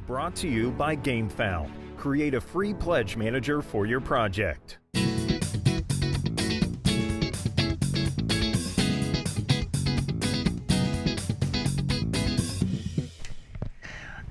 brought to you by GameFound. Create a free pledge manager for your project.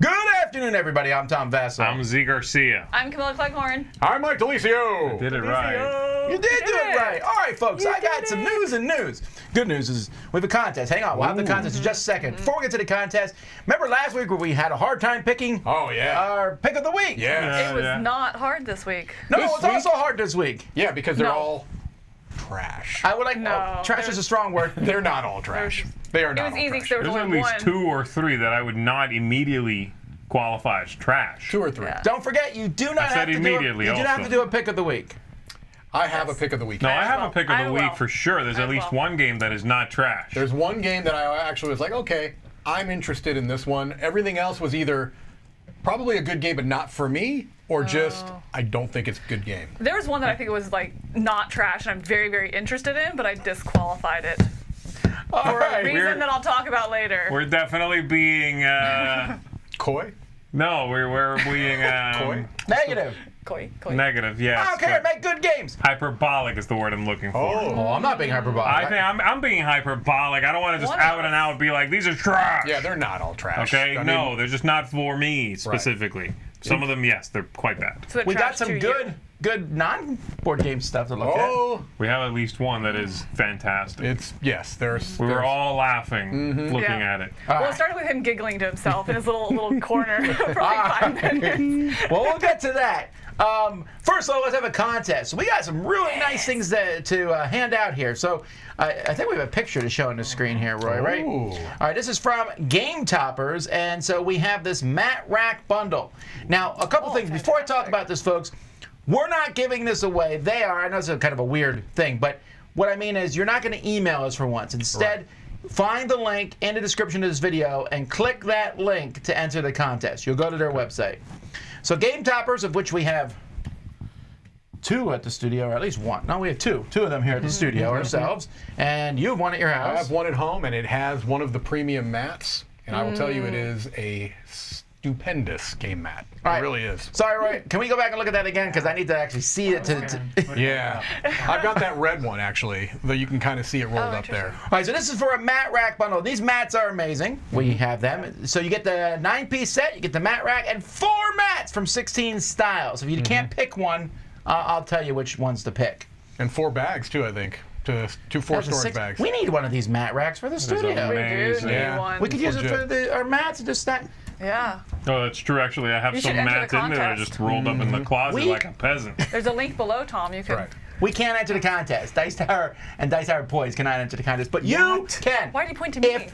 Good afternoon, everybody. I'm Tom Vassell. I'm Z Garcia. I'm Camilla Cleghorn. I'm Mike DeLisio. Did it right. You did do it right. All right, folks. I got some news and news. Good news is we have a contest. Hang on. We'll have the contest in just a second. Before we get to the contest, remember last week where we had a hard time picking our pick of the week? Yeah. It was not hard this week. No, it was also hard this week. Yeah, because they're all trash. I would like trash is a strong word. They're not all trash. They are not all trash. It was easy because there was There's at only least one. 2 or 3 that I would not immediately qualify as trash. 2 or 3. Yeah. Don't forget, you do not have to do a pick of the week. I have a pick of the week. No, I have a pick of the week will. for sure. There's at least one game that is not trash. There's one game that I actually was like, okay, I'm interested in this one. Everything else was either probably a good game but not for me, or just I don't think it's a good game. There was one that I think was like not trash and I'm very, very interested in, but I disqualified it. For a reason that I'll talk about later. We're definitely being Coy? no, we're being Coy? Negative. Coy. negative. Yes. I don't care. Make good games. Hyperbolic is the word I'm looking for. Oh, I'm not being hyperbolic. I think I'm being hyperbolic. I don't want to just out and out be like, these are trash. Yeah, they're not all trash. Okay? I No, mean, they're just not for me specifically. Some of them, yes, they're quite bad. So We got trash some to good non-board game stuff to look at. We have at least one that is fantastic. It's there's We were all laughing looking Yeah. at it. Well, it started with him giggling to himself in his little corner for like 5 minutes. Well, we'll get to that. First of all, let's have a contest. We got some really nice things to hand out here. So I think we have a picture to show on the screen here, Roy, right? Ooh. All right, this is from Game Toppers, and so we have this mat rack bundle. Now, a couple things. Before I talk about this, folks, we're not giving this away. They are. I know it's a kind of a weird thing, but what I mean is you're not going to email us for once. Instead, find the link in the description of this video and click that link to enter the contest. You'll go to their website. So Game Toppers, of which we have 2 at the studio, or at least 1. No, we have 2. 2 of them here at the studio ourselves. And you have one at your house. I have one at home, and it has one of the premium mats, and I will tell you, it is a stupendous game mat. It All right. really is. Sorry, Roy. Can we go back and look at that again? Because I need to actually see it. Yeah, I've got that red one actually, though you can kind of see it rolled up there. All right, so this is for a mat rack bundle. These mats are amazing. We have them. So you get the 9-piece set, you get the mat rack, and 4 mats from 16 styles. If you can't pick one, I'll tell you which ones to pick. And 4 bags too, I think. 2 4 storage bags. We need one of these mat racks for the studio. We do Amazing. need Yeah. one. We could use it for our mats and just stack. Yeah. Oh, that's true. Actually, I have You some should enter mats the in there that are contest. just rolled up in the closet We- like a peasant. There's a link below, Tom. You can. Right. We can't enter the contest. Dice Tower and Dice Tower Poise cannot enter the contest, but you can. Why did you point to me?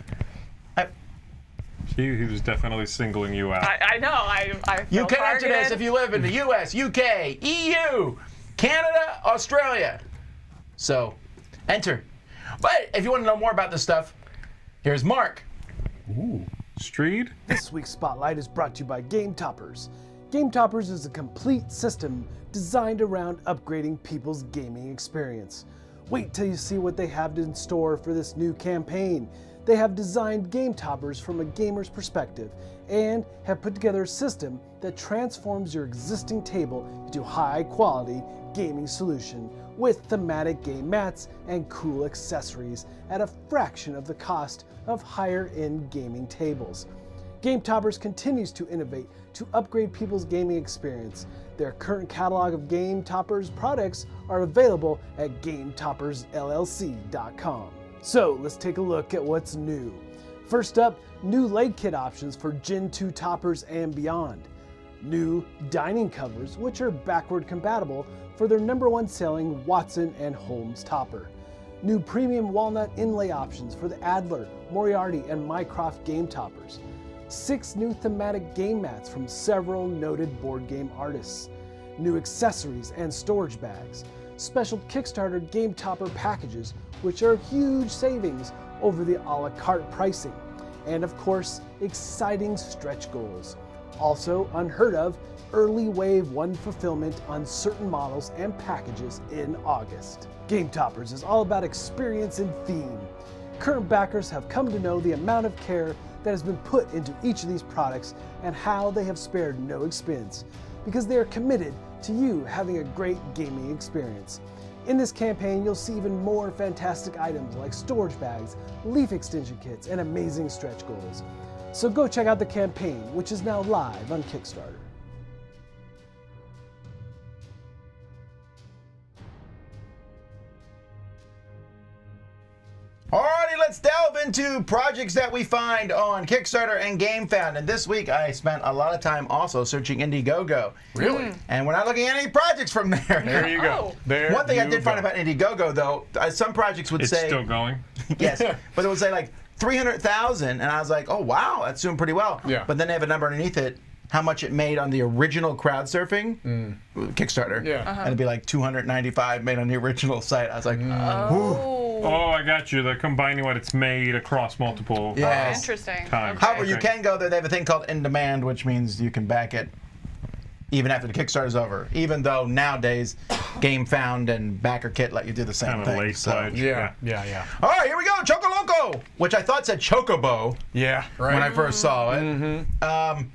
He was definitely singling you out. I know. I You feel can enter this targeted. if you live in the U.S., UK, EU, Canada, Australia. So, enter. But if you want to know more about this stuff, here's Mark. Streed? This week's Spotlight is brought to you by Game Toppers. Game Toppers is a complete system designed around upgrading people's gaming experience. Wait till you see what they have in store for this new campaign. They have designed Game Toppers from a gamer's perspective and have put together a system that transforms your existing table into a high-quality gaming solution with thematic game mats and cool accessories at a fraction of the cost of higher-end gaming tables. Game Toppers continues to innovate to upgrade people's gaming experience. Their current catalog of Game Toppers products are available at GameToppersLLC.com. So let's take a look at what's new. First up, new leg kit options for Gen 2 toppers and beyond. New dining covers, which are backward compatible for their #1 selling Watson and Holmes topper. New premium walnut inlay options for the Adler, Moriarty, and Mycroft game toppers. 6 new thematic game mats from several noted board game artists. New accessories and storage bags. Special Kickstarter game topper packages, which are huge savings over the a la carte pricing. And of course, exciting stretch goals. Also unheard of, early wave 1 fulfillment on certain models and packages in August. Game Toppers is all about experience and theme. Current backers have come to know the amount of care that has been put into each of these products and how they have spared no expense, because they are committed to you having a great gaming experience. In this campaign, you'll see even more fantastic items like storage bags, leaf extension kits, and amazing stretch goals. So go check out the campaign, which is now live on Kickstarter. Alrighty, let's delve into projects that we find on Kickstarter and GameFound. And this week I spent a lot of time also searching Indiegogo. Really? And we're not looking at any projects from there. There you go. There One thing I you did find go. about Indiegogo, though, some projects would It's say... still going. Yes, but it would say like 300,000, and I was like, oh wow, that's doing pretty well. Yeah. But then they have a number underneath it, how much it made on the original Crowdsurfing Kickstarter. Yeah. And it'd be like 295 made on the original site. I was like, Oh, I got you. They're combining what it's made across multiple Yes. Interesting. times. However, you Okay. can go there. They have a thing called in demand, which means you can back it even after the Kickstarter's over. Even though nowadays, GameFound and BackerKit let you do the same Kind of thing. late pledge. Yeah. All right, here we go. Chocoloco, which I thought said Chocobo Yeah, right. when I first saw it.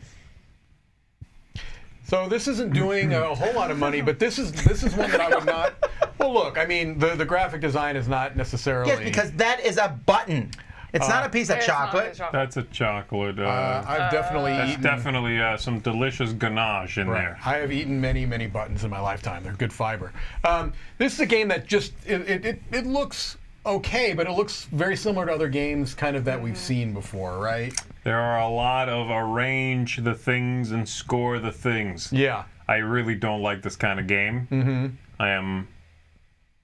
So this isn't doing a whole lot of money, but this is one that I would not. Well, look, I mean, the graphic design is not necessarily. Yes, because that is a button. It's not a piece of It's not chocolate. really chocolate. That's a chocolate. I've definitely that's eaten. definitely some delicious ganache in there. I have eaten many, many buttons in my lifetime. They're good fiber. This is a game that just it looks okay, but it looks very similar to other games kind of that we've seen before, right? There are a lot of arrange the things and score the things. Yeah. I really don't like this kind of game.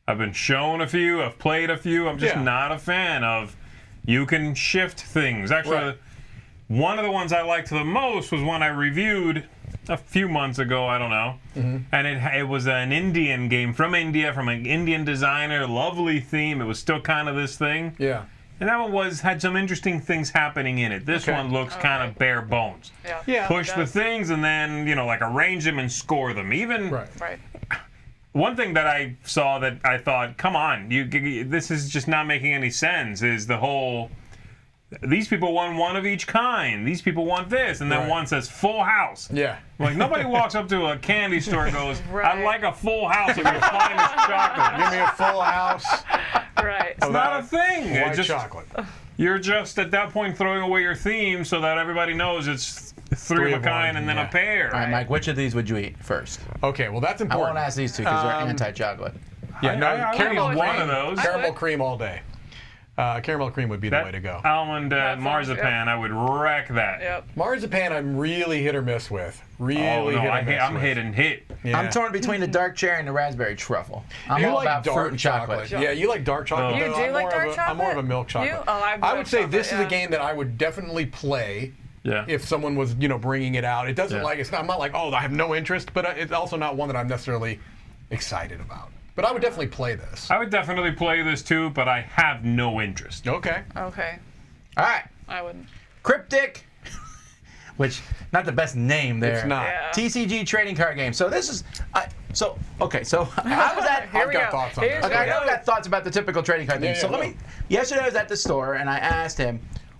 I've been shown a few, I've played a few. I'm just Yeah. not a fan of you can shift things. Actually, Right. one of the ones I liked the most was one I reviewed a few months ago, I don't know. And it was an Indian game from India, from an Indian designer, lovely theme. It was still kind of this thing. Yeah. And that one had some interesting things happening in it. This Okay. one looks kind of bare bones. Yeah. Yeah. Push it the does. things and then, like arrange them and score them. Even Right. Right. one thing that I saw that I thought, come on, this is just not making any sense, is the whole, these people want one of each kind, these people want this, and then Right. one says full house. Yeah. Like, nobody walks up to a candy store and goes, Right. I'd like a full house of your finest chocolate. Give me a full house. Right. It's not a thing. White It just, chocolate. you're just, at that point, throwing away your theme so that everybody knows it's three of a kind one, and then yeah. a pair. All right, Mike, which of these would you eat first? Okay, well that's I important. won't ask these two because they're anti-chocolate. Yeah, no, I would caramel eat cream. one of those. Caramel would. cream all day. Caramel cream would be the That way to go. almond sounds- marzipan, I would wreck that. Yep. Marzipan, I'm really hit or miss with. Really Oh, no, hit or miss I'm with. hit and hit. Yeah. I'm torn between the dark cherry and the raspberry truffle. I'm You all like about dark fruit and chocolate. Yeah, you like dark chocolate. You though. do I'm like more dark of a, I'm more of a chocolate? milk chocolate. You? Oh, I would say chocolate, this is a yeah. game that I would definitely play Yeah. if someone was, bringing it out. It doesn't Yeah. like I'm not like, oh, I have no interest, but it's also not one that I'm necessarily excited about. But I would definitely play this. I would definitely play this too, but I have no interest. Okay. Okay. All right, I wouldn't. Kryptik, which not the best name there. It's not. Yeah. TCG trading card game. So this is, I was at. Here I've we got go. thoughts on Here's this. Okay, I we know go. I got thoughts about the typical trading card thing. Yeah, So yeah, yesterday I was at the store and I asked him,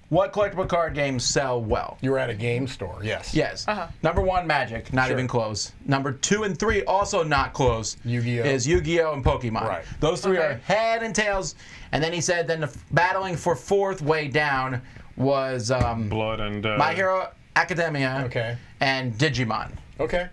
what collectible card games sell well? You were at a game store, yes. Yes. Number 1, Magic, not Sure. even close. Number 2 and 3, also not close. Yu-Gi-Oh. Is Yu-Gi-Oh and Pokemon. Right. Those 3 are Okay. head and tails. And then he said, then the battling for 4th way down was Blood and My Hero Academia Okay. and Digimon. Okay.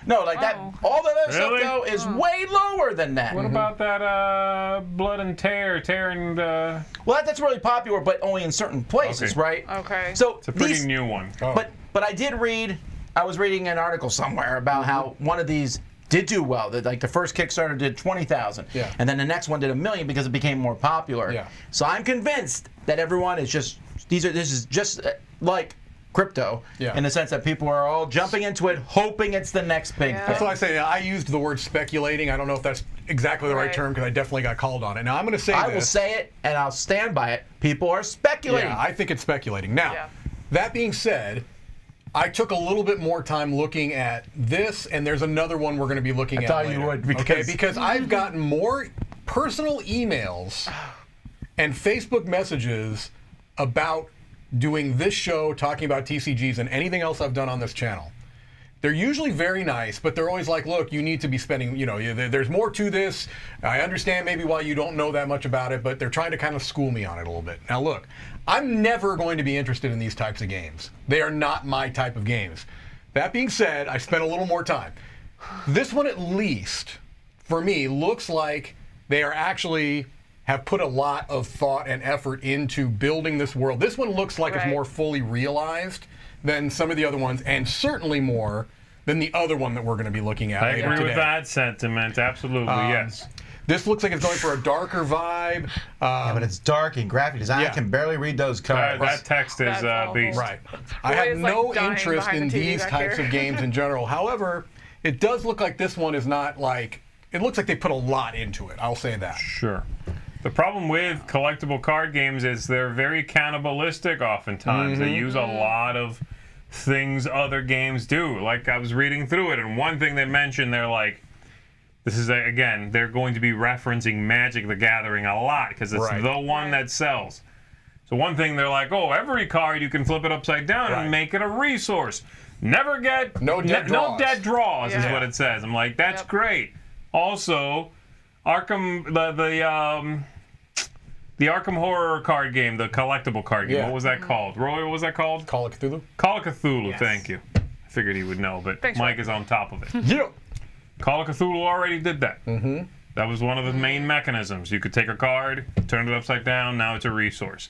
No, like that. Oh. All the other stuff Really? though is way lower than that. What about that Blood and Tear and Well, that's really popular, but only in certain places, Okay. right? Okay. So it's a pretty these, new one. Oh. but I did read. I was reading an article somewhere about how one of these did do well. That like the first Kickstarter did 20,000, Yeah. and then the next one did 1 million because it became more popular. Yeah. So I'm convinced that everyone is just this is just like crypto Yeah. in the sense that people are all jumping into it, hoping it's the next big Yeah. thing. That's why I say I used the word speculating. I don't know if that's exactly the right Right. term because I definitely got called on it. Now I'm going to say I this. will say it and I'll stand by it. People are speculating. Yeah, I think it's speculating. Now, Yeah. that being said, I took a little bit more time looking at this, and there's another one we're going to be looking at thought you later. would, okay, because- because I've gotten more personal emails and Facebook messages about doing this show, talking about TCGs, and anything else I've done on this channel. They're usually very nice, but they're always like, look, you need to be spending, there's more to this. I understand maybe why you don't know that much about it, but they're trying to kind of school me on it a little bit. Now, look, I'm never going to be interested in these types of games. They are not my type of games. That being said, I spent a little more time. This one, at least, for me, looks like they are actually have put a lot of thought and effort into building this world. This one looks like it's more fully realized than some of the other ones, and certainly more than the other one that we're going to be looking at later today. I agree with that sentiment. Absolutely, yes. This looks like it's going for a darker vibe. Yeah, but it's dark and graphic design. I can barely read those cards. That text is beast. Right. I have no interest in these types of games in general. However, it does look like this one is not like... It looks like they put a lot into it. I'll say that. Sure. The problem with collectible card games is they're very cannibalistic oftentimes. They use a lot of things other games do. Like, I was reading through it, and one thing they mentioned, they're like, this is, again, they're going to be referencing Magic the Gathering a lot because it's the one that sells. So one thing, they're like, oh, every card you can flip it upside down and make it a resource. Never get... No dead draws. No dead draws is what it says. I'm like, that's great. Also... Arkham, the Arkham Horror card game, the collectible card game. What was that called? Roy, what was that called? Call of Cthulhu. Call of Cthulhu, thank you. I figured he would know, but Mike is on top of it. Yeah. Call of Cthulhu already did that. That was one of the main mechanisms. You could take a card, turn it upside down, now it's a resource.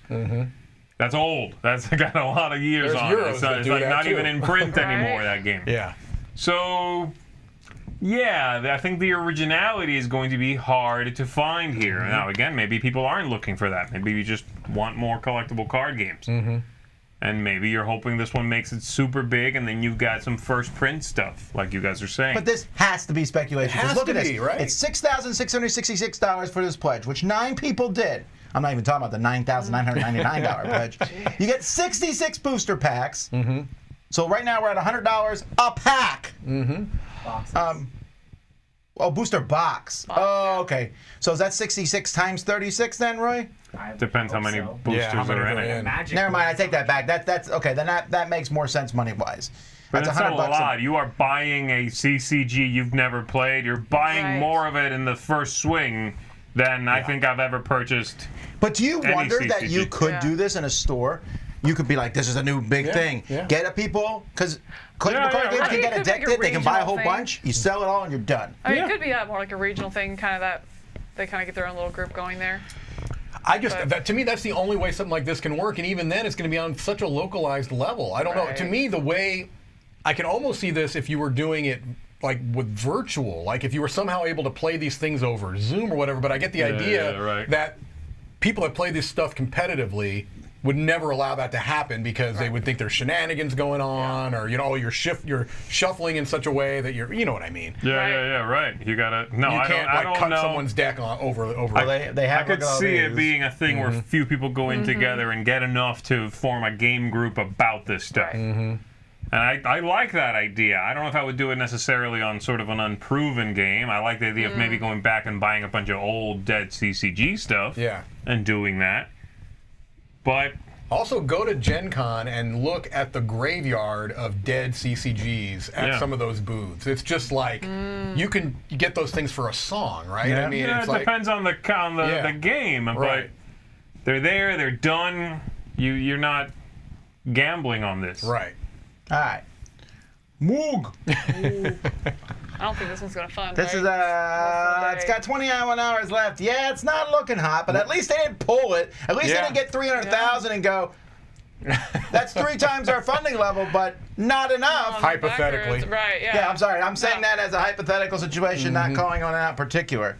That's old. That's got a lot of years on it. It's like not even in print anymore, that game. Yeah. So... yeah, I think the originality is going to be hard to find here. Now, again, maybe people aren't looking for that. Maybe you just want more collectible card games. And maybe you're hoping this one makes it super big, and then you've got some first print stuff, like you guys are saying. But this has to be speculation. It has look to at be, this. right? It's $6,666 for this pledge, which 9 people did. I'm not even talking about the $9,999 pledge. You get 66 booster packs. So right now we're at $100 a pack. Booster box. Oh, okay. So is that 66 times 36 then, Roy? Depends how many boosters are in it. Never mind, I take that back. That's okay. Then that makes more sense money-wise. But That's it's still a lot. You are buying a CCG you've never played. You're buying more of it in the first swing than I think I've ever purchased. But do you wonder CCG. that you could do this in a store? You could be like, this is a new big thing. Get it, people? Because collectible card games can get addicted. They can buy a whole bunch. You sell it all, and you're done. I mean, it could be more like a regional thing, kind of that they kind of get their own little group going there. To me, that's the only way something like this can work, and even then, it's going to be on such a localized level. I don't know. To me, the way I can almost see this if you were doing it like with virtual, like if you were somehow able to play these things over Zoom or whatever. But I get the idea that people that play this stuff competitively would never allow that to happen because they would think there's shenanigans going on, or you're shuffling in such a way that you know what I mean. Right. You gotta you can't cut someone's deck over. I could see it being a thing where few people go in together and get enough to form a game group about this stuff. And I like that idea. I don't know if I would do it necessarily on sort of an unproven game. I like the idea of maybe going back and buying a bunch of old dead CCG stuff and doing that. But also go to Gen Con and look at the graveyard of dead CCGs at some of those booths. It's just like you get those things for a song, right? I mean, it depends on the game, but they're there, they're done. You're not gambling on this, right? All right, Moogh. I don't think this one's gonna fun. This is it's got 21 hours left. Yeah, it's not looking hot, but at least they didn't pull it. At least they didn't get 300,000 and go. That's 3 times our funding level, but not enough. Hypothetically, right? Yeah. Yeah, I'm sorry. I'm saying that as a hypothetical situation, not calling on it out in particular.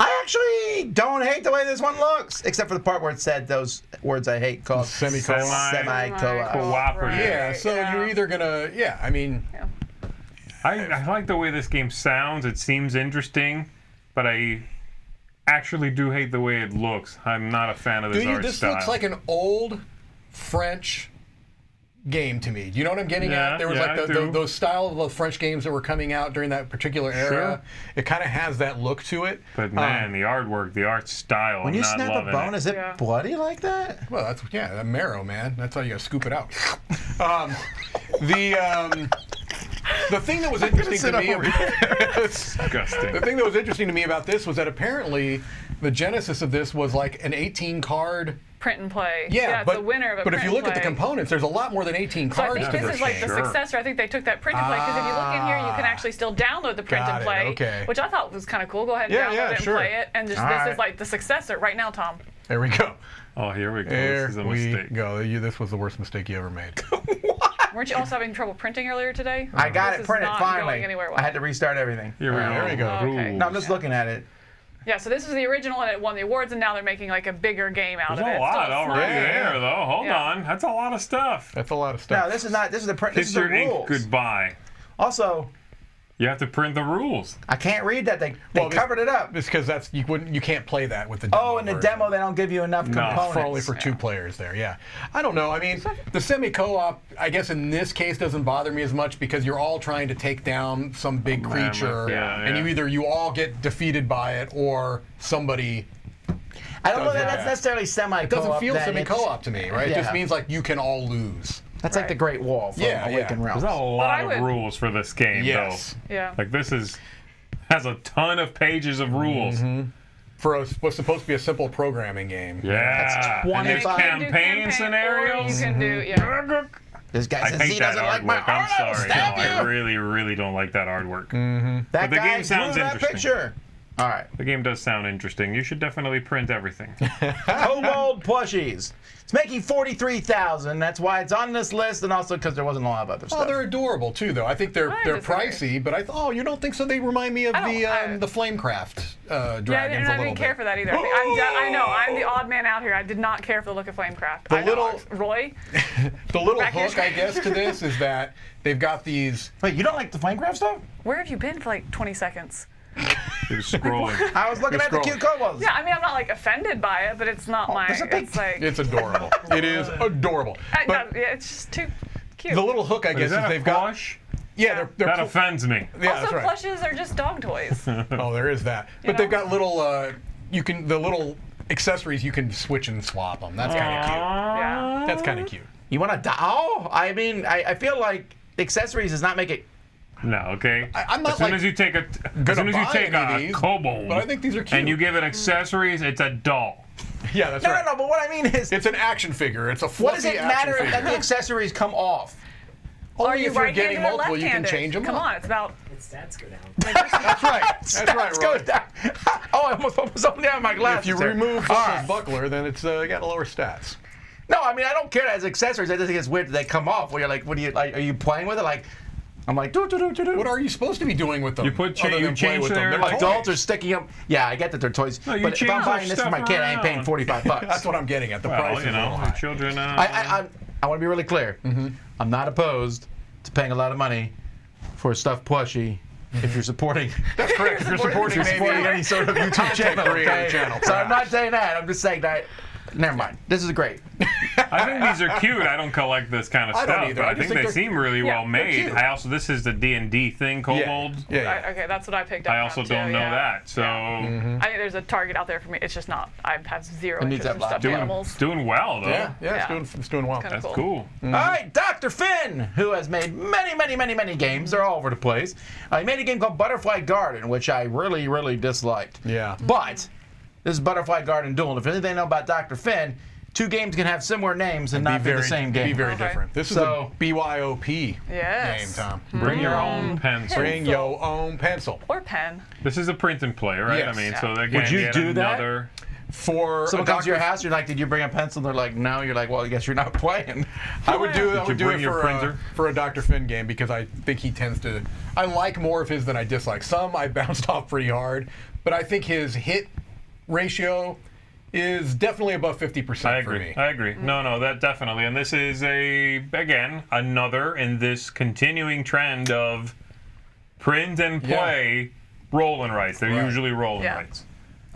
I actually don't hate the way this one looks, except for the part where it said those words I hate called semi-co-op. Cooperative. Yeah, so you're either gonna, I mean. I like the way this game sounds. It seems interesting, but I actually do hate the way it looks. I'm not a fan of this art This style. looks like an old French game to me. Do you know what I'm getting at? There was like those style of French games that were coming out during that particular era. Sure. It kind of has that look to it. But man, the artwork, the art style, When you I'm not snap a loving bone, it. is it bloody like that? Well, that's that marrow, man. That's how you gotta scoop it out. The thing that was interesting to me, Disgusting. the thing that was interesting to me about this was that apparently the genesis of this was like an 18 card. Print and play. Yeah, it's the winner of a but print if you look and at the play. components, there's a lot more than 18 So I cards think to this this is like game. the successor. I think they took that print and play because if you look in here, you can actually still download the print Got and it, play, okay. which I thought was kind of cool. Go ahead and Yeah, download yeah, it and sure. play it. And just this is like the successor right now, Tom. There we go. Oh, here we go. There This is a we mistake. go. This was the worst mistake you ever made. Weren't you also having trouble printing earlier today? I got This it is printed not finally. going anywhere well. I had to restart everything. Here we go. There we go. Okay. No, I'm just looking at it. Yeah, so this is the original and it won the awards, and now they're making like a bigger game out There's of it. a lot Still already small. there, though. Hold Yeah. on. That's a lot of stuff. That's a lot of stuff. No, this is not. This is the print. This Kiss is the your ink rules. goodbye. Also, You have to print the rules. I can't read that. They Well, covered it up. It's because you can't play that with the demo. Oh, in the version. demo, they don't give you enough components. For only for 2 players there, yeah. I don't know. I mean, the semi-co-op, I guess in this case doesn't bother me as much because you're all trying to take down some big creature, and you all get defeated by it or somebody. I don't know does that that. that's necessarily semi-co-op. It doesn't feel then. semi-co-op to me, right? It just means like you can all lose. That's like the Great Wall from Awakened Realms. There's a lot I of would- rules for this game, Yes. Yeah. though. Like this has a ton of pages of rules. For what's supposed to be a simple programming game. Yeah. That's And there's 25. campaign scenarios. Or you can do, yeah. This guy I says hate he that doesn't like my artwork. I'm art. I'll sorry. stab No, you. I really, really don't like that artwork. That But the guy game sounds drew that interesting. picture. All right. The game does sound interesting. You should definitely print everything. Kobold Plushies. It's making $43,000. That's why it's on this list, and also because there wasn't a lot of other Oh, stuff. they're adorable too, though. I think they're disagree. pricey, but you don't think so? They remind me of the Flamecraft dragons Yeah, I a little didn't care bit. for that either. I know, I'm the odd man out here. I did not care for the look of Flamecraft. The I know, little- Roy. The little Back in hook, I guess, to this is that they've got these. Wait, you don't like the Flamecraft stuff? Where have you been for like 20 seconds? It was scrolling. I was looking You're at the cute kobolds. Yeah, I mean, I'm not like offended by it, but it's not my. there's a big- It's like. It's adorable. It is adorable. But Yeah, it's just too cute. the little hook, I guess, Is that a they've got. plush? Yeah, they're That offends me. yeah, also, that's right. plushes are just dog toys. Oh, there is that. But they've know? got little. The little accessories you can switch and swap them. That's kind of cute. Yeah. That's kind of cute. You want a doll? I mean, I feel like accessories does not make it. No, okay. I'm not as soon like as you take gonna buy any of a these, kobold, but I think these are cute. and you give it accessories, it's a doll. Yeah, that's No, right. no, but what I mean is, It's an action figure. It's a fluffy what does it action matter figure. that the accessories come off? Only Are you if you're right-handed getting or multiple, you can left-handed? change them Come up. on, it's about. Its stats go down. That's right. That's right, Let's Roy. go down. Oh, I almost put something down my glasses. If you there. remove All Fulton's right. buckler, then it's got lower stats. No, I mean, I don't care as accessories. I just think it's weird that they come off. Where you're like, what do you like? Are you playing with it? Like, I'm like, do. What are you supposed to be doing with them? You put other you than play change with them? their, They're like, toys. Adults are sticking up. Yeah, I get that they're toys. No, you but if I'm change buying their this for my stuff kid, I ain't paying around. $45. That's what I'm getting at. The Well, price is you a little know, high. children. I want to be really clear. I'm not opposed to paying a lot of money for a stuffed plushie if you're supporting. That's correct. If you're supporting maybe any sort of YouTube channel, creator okay? channel, So I'm perhaps. not saying that. I'm just saying that. Never mind. This is great. I think these are cute. I don't collect this kind of I don't stuff, either. but I I just think they think they're- seem really well they're made. cute. This is the D&D thing, Kobold. Yeah. Okay, that's what I picked up. I also on, too, don't know yeah. that, so I think there's a target out there for me. It's just not. I have zero needs interest in that stuffed black animals. it's doing well though. Yeah, Yeah. it's doing well. Kinda That's cool. cool. All right, Dr. Finn, who has made many games. They're all over the place. He made a game called Butterfly Garden, which I really disliked. Yeah. But this is Butterfly Garden Duel. And if anything know about Dr. Finn, 2 games can have similar names and not be the same game. Be very Okay. different. This is So- a BYOP Yes. game, Tom. Bring your own pencil. Bring your own pencil. Or pen. This is a print and play, right? Yes. I mean, Yeah. so they're Would you yet do that? another. For Someone a comes to your Dr. house, you're like, did you bring a pencil? And they're like, no. You're like, well, I guess you're not playing. I would do you it bring your printer? for a Dr. Finn game because I think he tends to. I like more of his than I dislike. Some I bounced off pretty hard, but I think his hit ratio is definitely above 50% I for agree. me. I agree. No, that definitely. And this is another in this continuing trend of print and play roll and writes. They're Right. usually roll and Yeah. writes.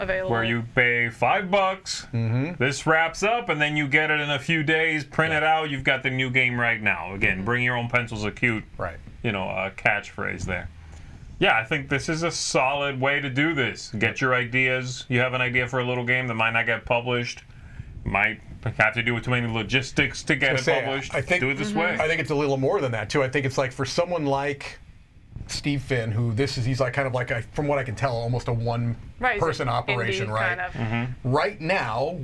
available. where you pay $5. This wraps up, and then you get it in a few days. Print it out. You've got the new game right now. Again, bring your own pencils. A cute, Right. Catchphrase there. Yeah, I think this is a solid way to do this. Get your ideas. You have an idea for a little game that might not get published. Might have to do with too many logistics to get it published. I think, do it this way. I think it's a little more than that too. I think it's like for someone like Steve Finn, who he's like kind of like from what I can tell, almost a one-person operation, indie right? kind of. Right now,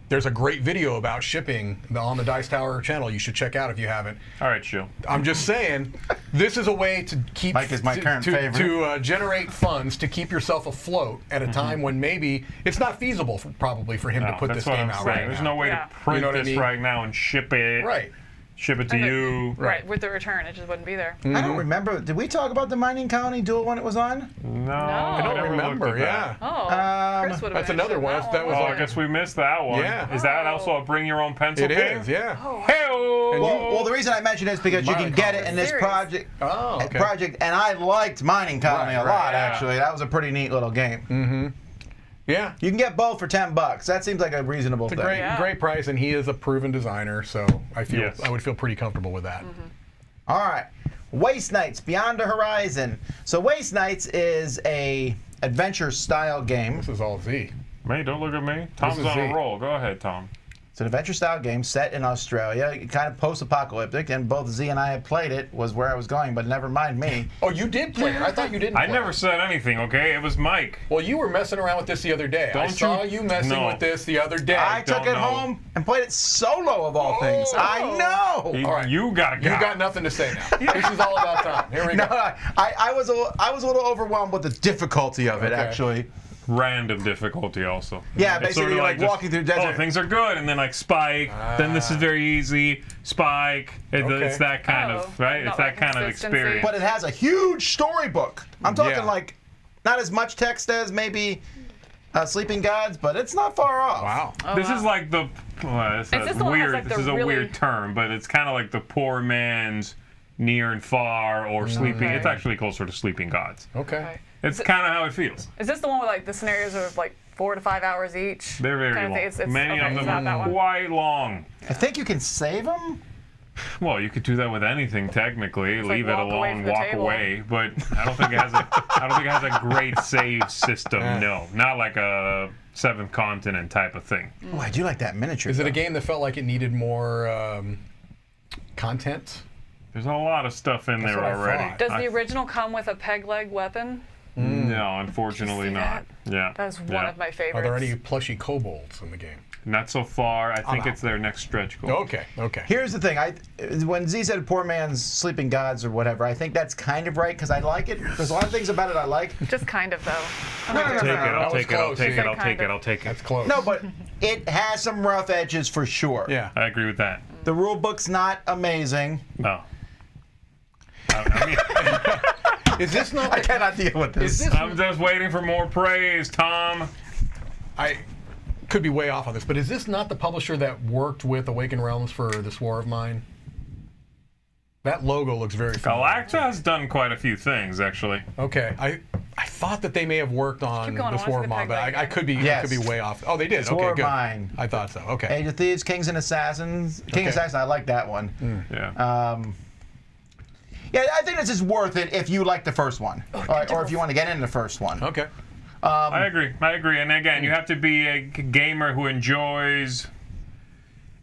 there's a great video about shipping on the Dice Tower channel. You should check out if you haven't. All right, Shill. I'm just saying, this is a way to keep Mike is my current favorite. to generate funds to keep yourself afloat at a time when maybe it's not feasible probably for him to put that's this what game I'm out saying. right There's now. no way Yeah. to print You know what I this mean? right now and ship it. Right. Ship it to you. Right, with the return, it just wouldn't be there. I don't remember. Did we talk about the Mining County Duel when it was on? No, I don't never remember. looked at that. Oh, Chris would have that's been another interested in one. that That was Oh, like- I guess we missed that one. Yeah. Is that also a bring your own pencil It game? is, yeah. Hey-o! Well, the reason I mention it is because you can get it in this Series. project. Oh, okay. And I liked Mining Colony a lot, yeah. actually. That was a pretty neat little game. Yeah. You can get both for $10. That seems like a reasonable It's a thing. great, Yeah. great price, and he is a proven designer, so I Yes. would feel pretty comfortable with that. All right. Waste Knights Beyond the Horizon. So Waste Knights is a adventure-style game. This is all Z. Me, don't look at me. Tom's is on Z. a roll. Go ahead, Tom. It's an adventure-style game set in Australia, kind of post-apocalyptic, and both Z and I had played it, was where I was going, but never mind me. Oh, you did play it. I thought you didn't I play never it. said anything, okay? It was Mike. Well, you were messing around with this the other day. I Don't saw you- you messing No. with this the other day. I took don't it know. home and played it solo, of all things. I know! You, All right. you got You got nothing to say now. This is all about Tom. Here we No, go. I was a little overwhelmed with the difficulty of it, Okay. actually. random difficulty also. Yeah, It's basically sort of like just, walking through the desert. Oh, things are good, and then like spike. Then this is very easy. Spike. It's that kind of right. not It's that like kind of consistency. experience. But it has a huge storybook. I'm talking Yeah. like not as much text as maybe Sleeping Gods, but it's not far off. Wow. This is like the Is this the one that has, weird. like, This the is a really- weird term, but it's kind of like the poor man's Near and Far or Sleeping. It's actually closer to Sleeping Gods. Okay. It's kind of how it feels. Is this the one where like the scenarios are like 4 to 5 hours each? They're very kind long. of thing? Many okay, of it's them not that are one. quite long. I think you can save them. Well, you could do that with anything technically. like Leave it walk away alone, from the walk table. away. But I don't think it has a. I don't think it has a great save system. No, not like a Seventh Continent type of thing. Oh, I do like that miniature. Is it a though. game that felt like it needed more content? There's a lot of stuff in there what I already. thought. Does the original come with a peg leg weapon? No, unfortunately see not. Yeah. That's one yeah. of my favorites. Are there any plushy kobolds in the game? Not so far. I think out. it's their next stretch goal. Okay. Okay. Here's the thing. When Z said poor man's Sleeping Gods or whatever, I think that's kind of right because I like it. There's a lot of things about it I like. Just kind of though. No, no, Take it. I'll That was take it. I'll close, take yeah. it. I'll take it. Kinda. I'll take it. That's close. No, but it has some rough edges for sure. Yeah. I agree with that. The rule book's not amazing. No. I mean, Is this not? I cannot deal with Is this. this? I'm just waiting for more praise, Tom. I could be way off on this, but is this not the publisher that worked with Awakened Realms for this War of Mine? That logo looks very familiar. Galacta has done quite a few things, actually. Okay. I thought that they may have worked on Keep going, this I wanna War see of the Mine, peg but leg I again. could be Yes. I could be way off. Oh, they did. It's Okay, War of good. Mine. I thought so. Okay. Age of Thieves, Kings and Assassins. King Okay. Assassin, I like that one. Yeah. Yeah, I think this is worth it if you like the first one, or if you want to get in the first one. Okay. I agree. I agree. And again, you have to be a gamer who enjoys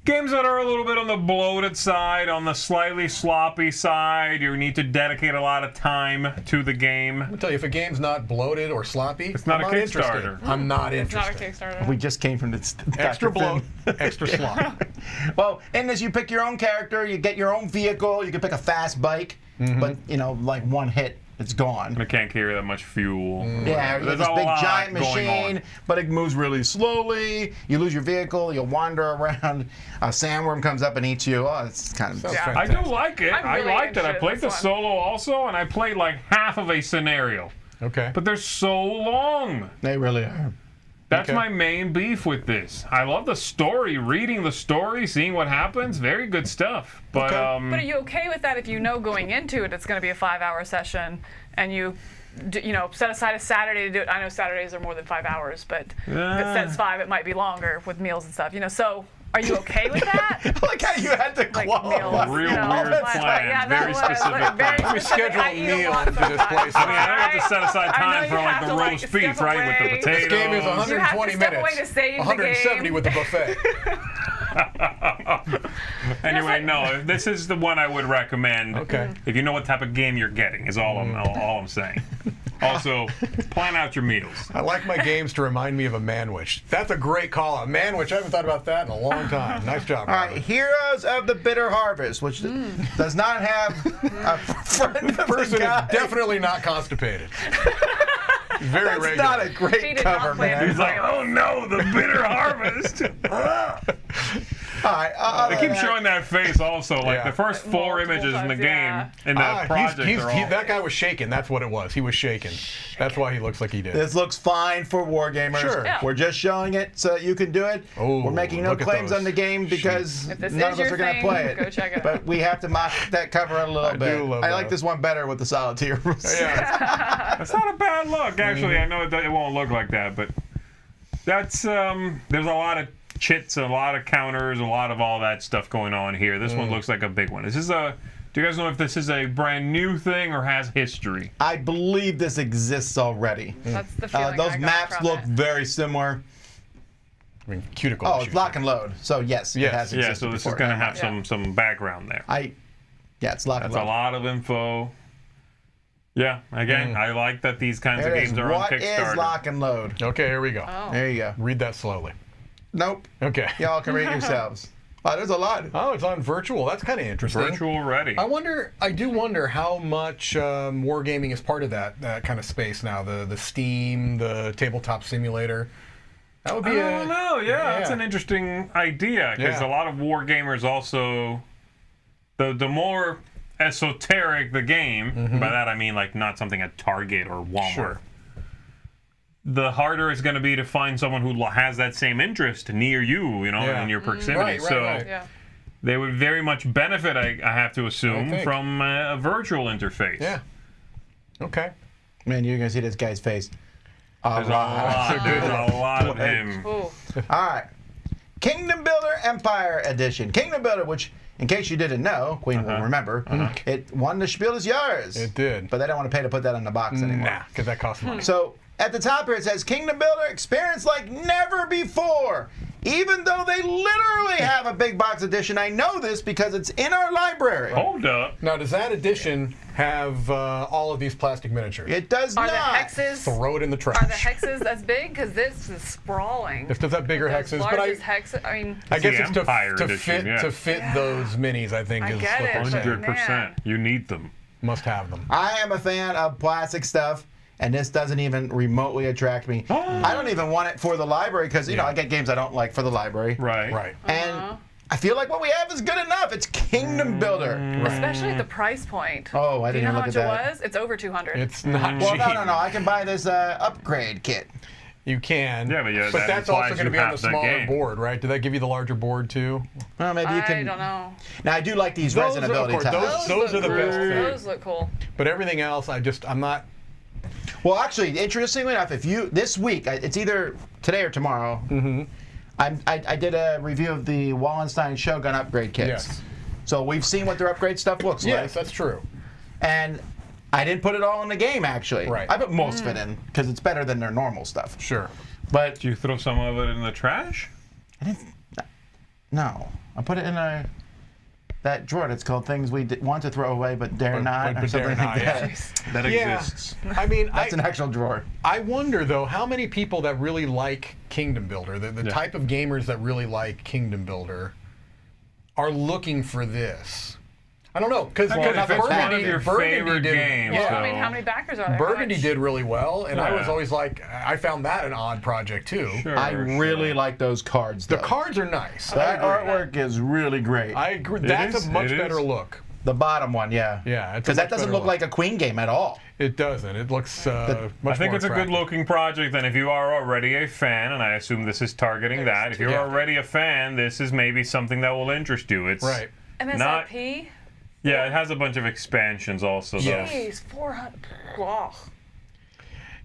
games that are a little bit on the bloated side, on the slightly sloppy side. You need to dedicate a lot of time to the game. I'll tell you, if a game's not bloated or sloppy, It's not I'm a interested. Kickstarter. I'm not It's not a interested. Kickstarter. We just came from this. Extra Dr. bloat, Finn. extra slop. Well, in this, you pick your own character, you get your own vehicle, you can pick a fast bike, but like one hit, it's gone. It can't carry that much fuel. Yeah, There's this a big lot giant going machine, on. but it moves really slowly. You lose your vehicle, you wander around. A sandworm comes up and eats you. Oh, it's kind of. Sounds Yeah. I do like it. I'm I really liked it. I interested in played the this one. solo also, and I played like half of a scenario. Okay. But they're so long. They really are. That's Okay. my main beef with this. I love the story, reading the story, seeing what happens. Very good stuff. But Okay. But are you okay with that if you know going into it it's going to be a 5-hour session and you set aside a Saturday to do it. I know Saturdays are more than 5 hours, but if it says 5, it might be longer with meals and stuff. So are you okay with that? Like how you had to qualify. Real weird plan. Very specific plan. Let me schedule a meal to this place. I mean, I don't have to set aside time for like the roast beef, right, with the potatoes. This game is 120 minutes. 170 with the buffet. Anyway, no, this is the one I would recommend. Okay. If you know what type of game you're getting, is all I'm saying. Also, plan out your meals. I like my games to remind me of a manwich. That's a great call out. Manwich, I haven't thought about that in a long time. Nice job, All right, Heroes of the Bitter Harvest, which does not have a friend of the person guy. is definitely not constipated. Very That's regular. not a He great did not cover, plan man. He's like, oh no, the bitter harvest. All right, They keep showing that face also, like Yeah. the first 4 Multiple images in the times, game yeah. in that project are all. That guy was shaking. That's what it was. He was shaking. That's why he looks like he did. This looks fine for wargamers. Sure. Yeah. We're just showing it so that you can do it. Oh, We're making no look at claims those on the game because If this none is of us your are going to thing, play it. go check it out. But we have to mock that cover a little bit. do love I like that. this one better with the solitaire rules. Yeah. That's not a bad look, actually. I know it won't look like that, but that's there's a lot of chits, a lot of counters, a lot of all that stuff going on here. This one looks like a big one. Do you guys know if this is a brand new thing or has history? I believe this exists already. That's the feeling I Those got maps from look it. very similar. I mean, cuticle Oh, issues. it's lock and load. So yes, it Yes. has existed Yeah, so this before. is going to have Yeah. some background there. It's lock and That's a load. lot of info. Yeah, again, I like that these kinds There of it is. games are on What Kickstarter. is lock and load? Okay, here we go. Oh. There you go. Read that slowly. Nope. Okay. Y'all can read yourselves. Oh, there's a lot. Oh, it's on virtual. That's kind of interesting. Virtual ready. I do wonder how much wargaming is part of that kind of space now. The Steam, the tabletop simulator. That would be I don't know. Yeah, that's yeah. an interesting idea because Yeah. a lot of war gamers also, the more esoteric the game, by that I mean like not something at Target or Walmart. Sure. The harder it's going to be to find someone who has that same interest near you, Yeah. in your proximity. So Yeah. they would very much benefit, I have to assume, think. from a virtual interface. Yeah. Okay. Man, you're going to see this guy's face. There's a lot of him. Ooh. All right. Kingdom Builder Empire Edition. Kingdom Builder, which, in case you didn't know, Queen will remember, it won the Spiel is yours. It did. But they don't want to pay to put that on the box anymore. Nah, because that costs money. So at the top here it says Kingdom Builder experience like never before. Even though they literally have a big box edition, I know this because it's in our library. Hold up. Now, does that edition have all of these plastic miniatures? It does Are not. the hexes? Throw it in the trash. Are the hexes as big? Because this is sprawling. If does have bigger Those hexes, but largest hexes. I mean, I guess the it's Empire to edition, fit yeah. to fit those minis. I think I is get what it, they're but saying. 100%. Man. You need them. Must have them. I am a fan of plastic stuff, and this doesn't even remotely attract me. I don't even want it for the library because, you know, I get games I don't like for the library. Right. Right. And I feel like what we have is good enough. It's Kingdom Builder. especially at the price point. Oh, I Do didn't you know how look much at it that. was? It's over 200. It's not Well, cheap. no. I can buy this upgrade kit. You can. Yeah, but that that's also implies going to you be on the have that smaller game. board, right? Did that give you the larger board too? Well, maybe you I can. don't know. Now I do like these Those resin are- of ability course, tiles. those are the look best cool. thing. Those look cool. But everything else, I'm not. Well, actually, interestingly enough, if you this week, it's either today or tomorrow. I did a review of the Wallenstein Shogun upgrade kits. Yes. So we've seen what their upgrade stuff looks like. Yes, that's true. And I didn't put it all in the game, actually. Right. I put most of it in because it's better than their normal stuff. Sure. But Do you throw some of it in the trash? I didn't. No, I put it in that drawer that's called things we want to throw away but dare not, but or something dare not, like yeah. that. That Yeah. exists. I mean, That's an actual drawer. I wonder though how many people that really like Kingdom Builder, the type of gamers that really like Kingdom Builder, are looking for this. I don't know because If it's one of your favorite games, yeah. so- I mean, how many backers are there? How Burgundy much? did really well, and I was Yeah. always like, I found that an odd project too. Sure, I really like those cards, though. The cards are nice. That I agree. artwork is really great. I agree. It That's is, a much it better is. look. The bottom one, yeah. Yeah, it's a Because that much doesn't better look like a Queen game at all. It doesn't. It looks much I think more it's a attractive. good-looking project, and if you are already a fan, and I assume this is targeting that, if you're Yeah. already a fan, this is maybe something that will interest you. It's Right. not. MSRP? Yeah, it has a bunch of expansions also, though. Yes. Jeez, 400. Wow.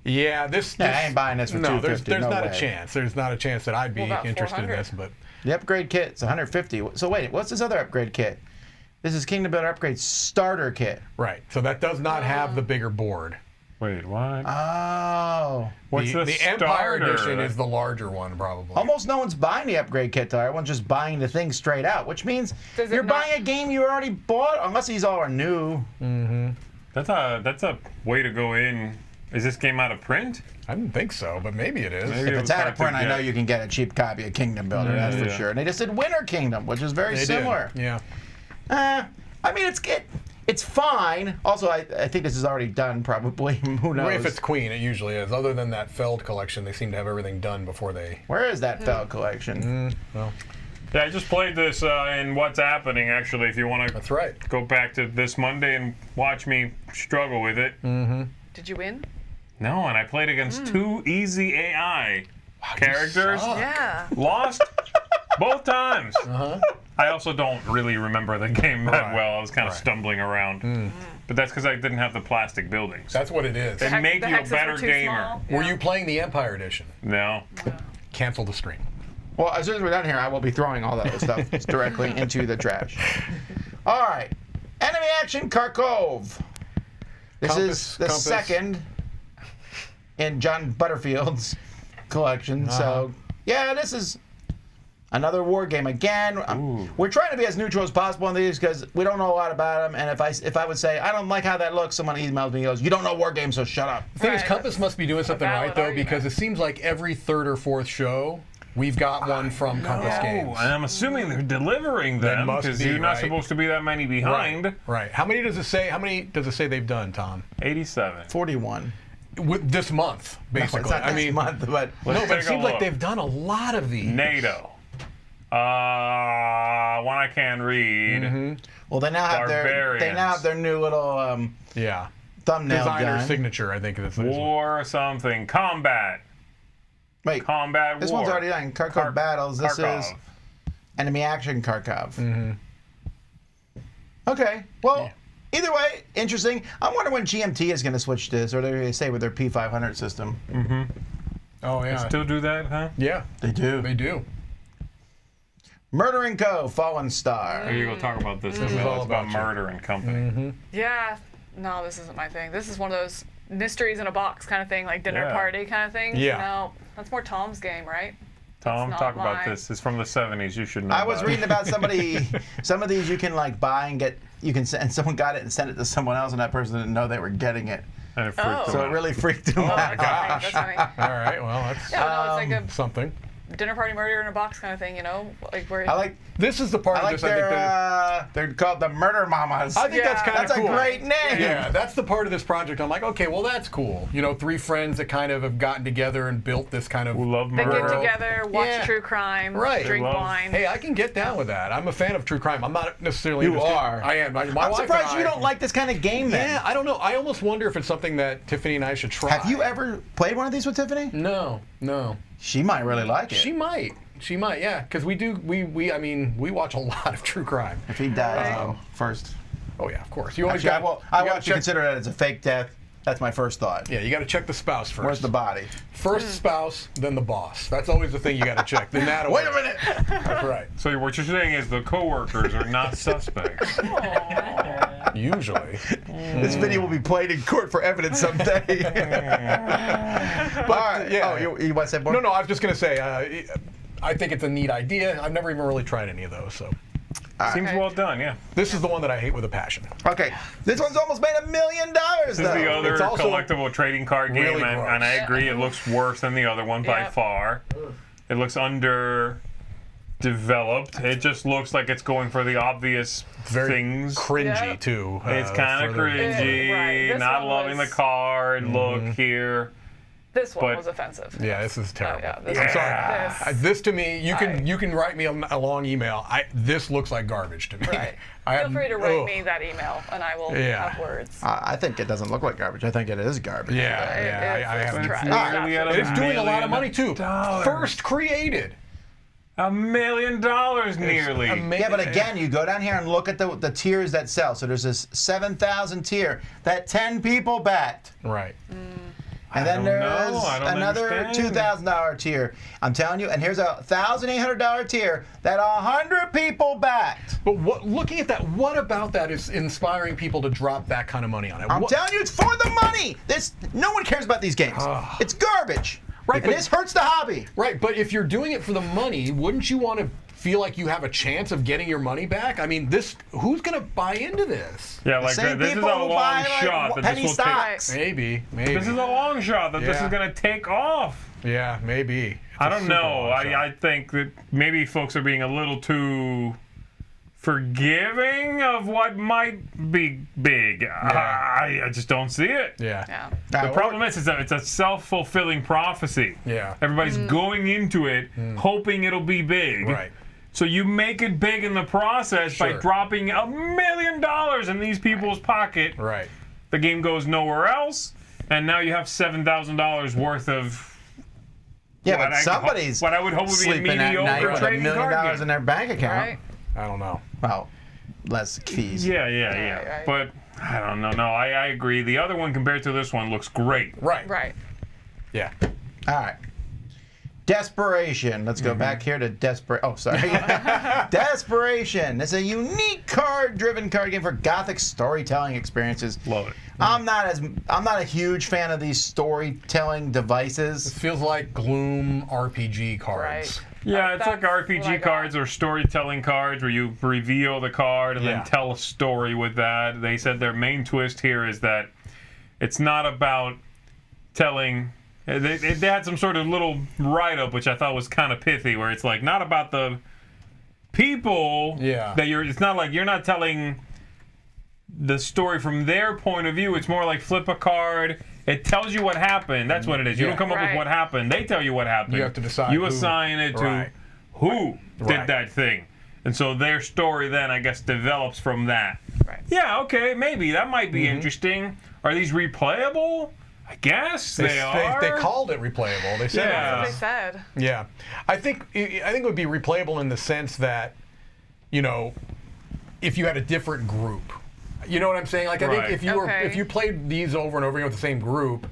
Yeah, this I ain't buying this for no, $250. there's no not way. a chance. There's not a chance that I'd be What about interested in 400? this, but The upgrade kit's $150. So wait, what's this other upgrade kit? This is Kingdom Builder Upgrade Starter Kit. right. So that does not have the bigger board. Wait, what? Oh. What's the Empire starter? Edition is the larger one, probably. Almost no one's buying the upgrade kit, though. Everyone's just buying the thing straight out, which means Does it you're not- buying a game you already bought, unless these all are new. That's a way to go in. Is this game out of print? I didn't think so, but maybe it is. Maybe If it it's was out hard of to print, I know get. you can get a cheap copy of Kingdom Builder, that's for Yeah. sure. And they just did Winter Kingdom, which is very They similar. did. Yeah. I mean, it's fine. Also, I think this is already done, probably. Who knows? If it's Queen, it usually is. Other than that Feld collection, they seem to have everything done before they. Where is that Feld collection? Well, Yeah, I just played this in What's Happening, actually, if you want to that's right. go back to this Monday and watch me struggle with it. Did you win? No, and I played against two easy AI characters. Yeah. Lost both times. I also don't really remember the game that Right. well. I was kind of Right. stumbling around. But that's because I didn't have the plastic buildings. That's what it is. They make The you a hexes were better too gamer. small. Were Yeah. you playing the Empire Edition? No. Cancel the stream. Well, as soon as we're done here, I will be throwing all that other stuff directly into the trash. All right. Enemy Action Kharkov. This is the Compass. second in John Butterfield's collection. So, yeah, this is another war game. Again, we're trying to be as neutral as possible on these because we don't know a lot about them. And if I would say, I don't like how that looks, someone emails me and goes, you don't know war games, so shut up. The thing is, Right. Compass must be doing something valid right, though, argument. because it seems like every third or fourth show, we've got one from Compass Oh, Games. and I'm assuming they're delivering them must because be, you're not right? supposed to be that many behind. Right. How many does it say? How many does it say they've done, Tom? 87. 41. With this month, basically. It's not this month, but no, but take it a seems like look. they've done a lot of these. NATO. One I can't read. well, they now have their new little Yeah. thumbnail Designer gun. signature, I think it is. War something. Combat. Wait, Combat this war. one's already done. Kharkov Battles. This Kharkov. is Enemy Action Kharkov. Okay. Well, either way, interesting. I wonder when GMT is going to switch this, or they're going to say with their P500 system. Oh, yeah. Still do that, huh? Yeah, They do. they do. Murder & Co. Fallen Star. There you go. Talk about this. This is all it's about about you. murder and company. Yeah. No, this isn't my thing. This is one of those mysteries in a box kind of thing, like dinner Yeah. party kind of thing. Yeah. No, that's more Tom's game, right? Tom, not talk about mine. this. It's from the 70s. You should know. I was about it. reading about somebody. Some of these you can like buy and get. You can send. Someone got it and sent it to someone else, and that person didn't know they were getting it. And it freaked Oh. them So it out. really freaked them Oh, out. that's funny. That's funny. All right, well, that's Yeah, no, it's like something. a dinner party murder in a box kind of thing, you know? Like where I like. This is the part I of like this I think that they're called the Murder Mamas. I think that's Yeah. kind of That's cool. a great name. Yeah, that's the part of this project. I'm like, okay, well, that's cool. You know, three friends that kind of have gotten together and built this kind of. Who love they murder. get together, watch Yeah. true crime, Right. drink Love- wine. Hey, I can get down with that. I'm a fan of true crime. I'm not necessarily. You interested- are. I am. My I'm wife surprised and you I- don't like this kind of game then. Yeah, I don't know. I almost wonder if it's something that Tiffany and I should try. Have you ever played one of these with Tiffany? No, no. She might really like it. She might. She might. Yeah, because we do. I mean, we watch a lot of true crime. If he dies though, first. Oh yeah, of course. You always Actually, got. I you want gotta to consider that as a fake death. That's my first thought. Yeah, you got to check the spouse first. Where's the body? First spouse, then the boss. That's always the thing you got to check. Then that. Wait a minute. That's right. So what you're saying is the coworkers are not suspects. Usually. This video will be played in court for evidence someday. All right. yeah. Oh, you want to say more? No, I was just gonna say. I think it's a neat idea. I've never even really tried any of those. So Seems well done, yeah. this is the one that I hate with a passion. Okay. This one's almost made $1 million though. This is the other It's also collectible trading card game, really and I gross. agree, it looks worse than the other one by Yep. far. It looks underdeveloped. It just looks like it's going for the obvious Very things. cringy Yeah. too. It's kind of further- cringy, Right. This not one loving was- the card look here. This one But- was offensive. Yeah, this is terrible. yeah, this I'm is- sorry. this- This to me, you can write me a long email. This looks like garbage to me. Right. Feel free to write me that email, and I will Yeah. have words. I think it doesn't look like garbage. I think it is garbage. Yeah, I It's haven't. trash. Nearly at It's doing a lot of money too. $1 million. First created. $1 million nearly. Yeah, but again, you go down here and look at the tiers that sell. So there's this 7,000 tier that 10 people backed. Right. And then I there's don't another understand. $2,000 tier. I'm telling you, and here's a $1,800 tier that 100 people backed. But looking at that, what about that is inspiring people to drop that kind of money on it? I'm telling you, it's for the money. No one cares about these games. It's garbage. Right, and but- this hurts the hobby. Right, but if you're doing it for the money, wouldn't you want to feel like you have a chance of getting your money back? I mean, who's going to buy into this? Yeah, like Same this is a people who long buy, shot that penny this will take. stocks. Maybe. This is a long shot that this Yeah. is going to take off. Yeah, maybe. It's I a don't super know. long shot. I think that maybe folks are being a little too forgiving of what might be big. I just don't see it. Yeah. Yeah. The problem is it's a self-fulfilling prophecy. Yeah. Everybody's going into it hoping it'll be big. Right. So you make it big in the process by Sure. dropping $1 million in these people's pocket. Right. The game goes nowhere else, and now you have $7,000 worth of Yeah, what but somebody's what I would hope would be a sleeping at night mediocre with $1 trading million card in game. their bank account. Right? I don't know. Well, less fees. Yeah. right. But I don't know. No, I agree. The other one compared to this one looks great. Right. Right. Yeah. All right. Desperation. Let's go back here to Desperation. Oh, sorry. Desperation. It's a unique card-driven card game for gothic storytelling experiences. Love it. I'm not a huge fan of these storytelling devices. Feels like Gloom RPG cards. Right. Yeah, it's like That's what I RPG got. cards or storytelling cards where you reveal the card and Yeah. then tell a story with that. They said their main twist here is that it's not about telling. They had some sort of little write-up which I thought was kind of pithy, where it's like not about the people. Yeah. That it's not like you're not telling the story from their point of view. It's more like flip a card. It tells you what happened. That's what it is. You Yeah. don't come up with Right. what happened. They tell you what happened. You have to decide You who. assign it to Right. who did Right. that thing. And so their story then, I guess, develops from that. Right. Yeah, okay, maybe. That might be interesting. Are these replayable? I guess they are. They called it replayable. They said Yeah. it. They said. Yeah, I think it would be replayable in the sense that, if you had a different group, you know what I'm saying? Like I Right. think if you played these over and over again with the same group,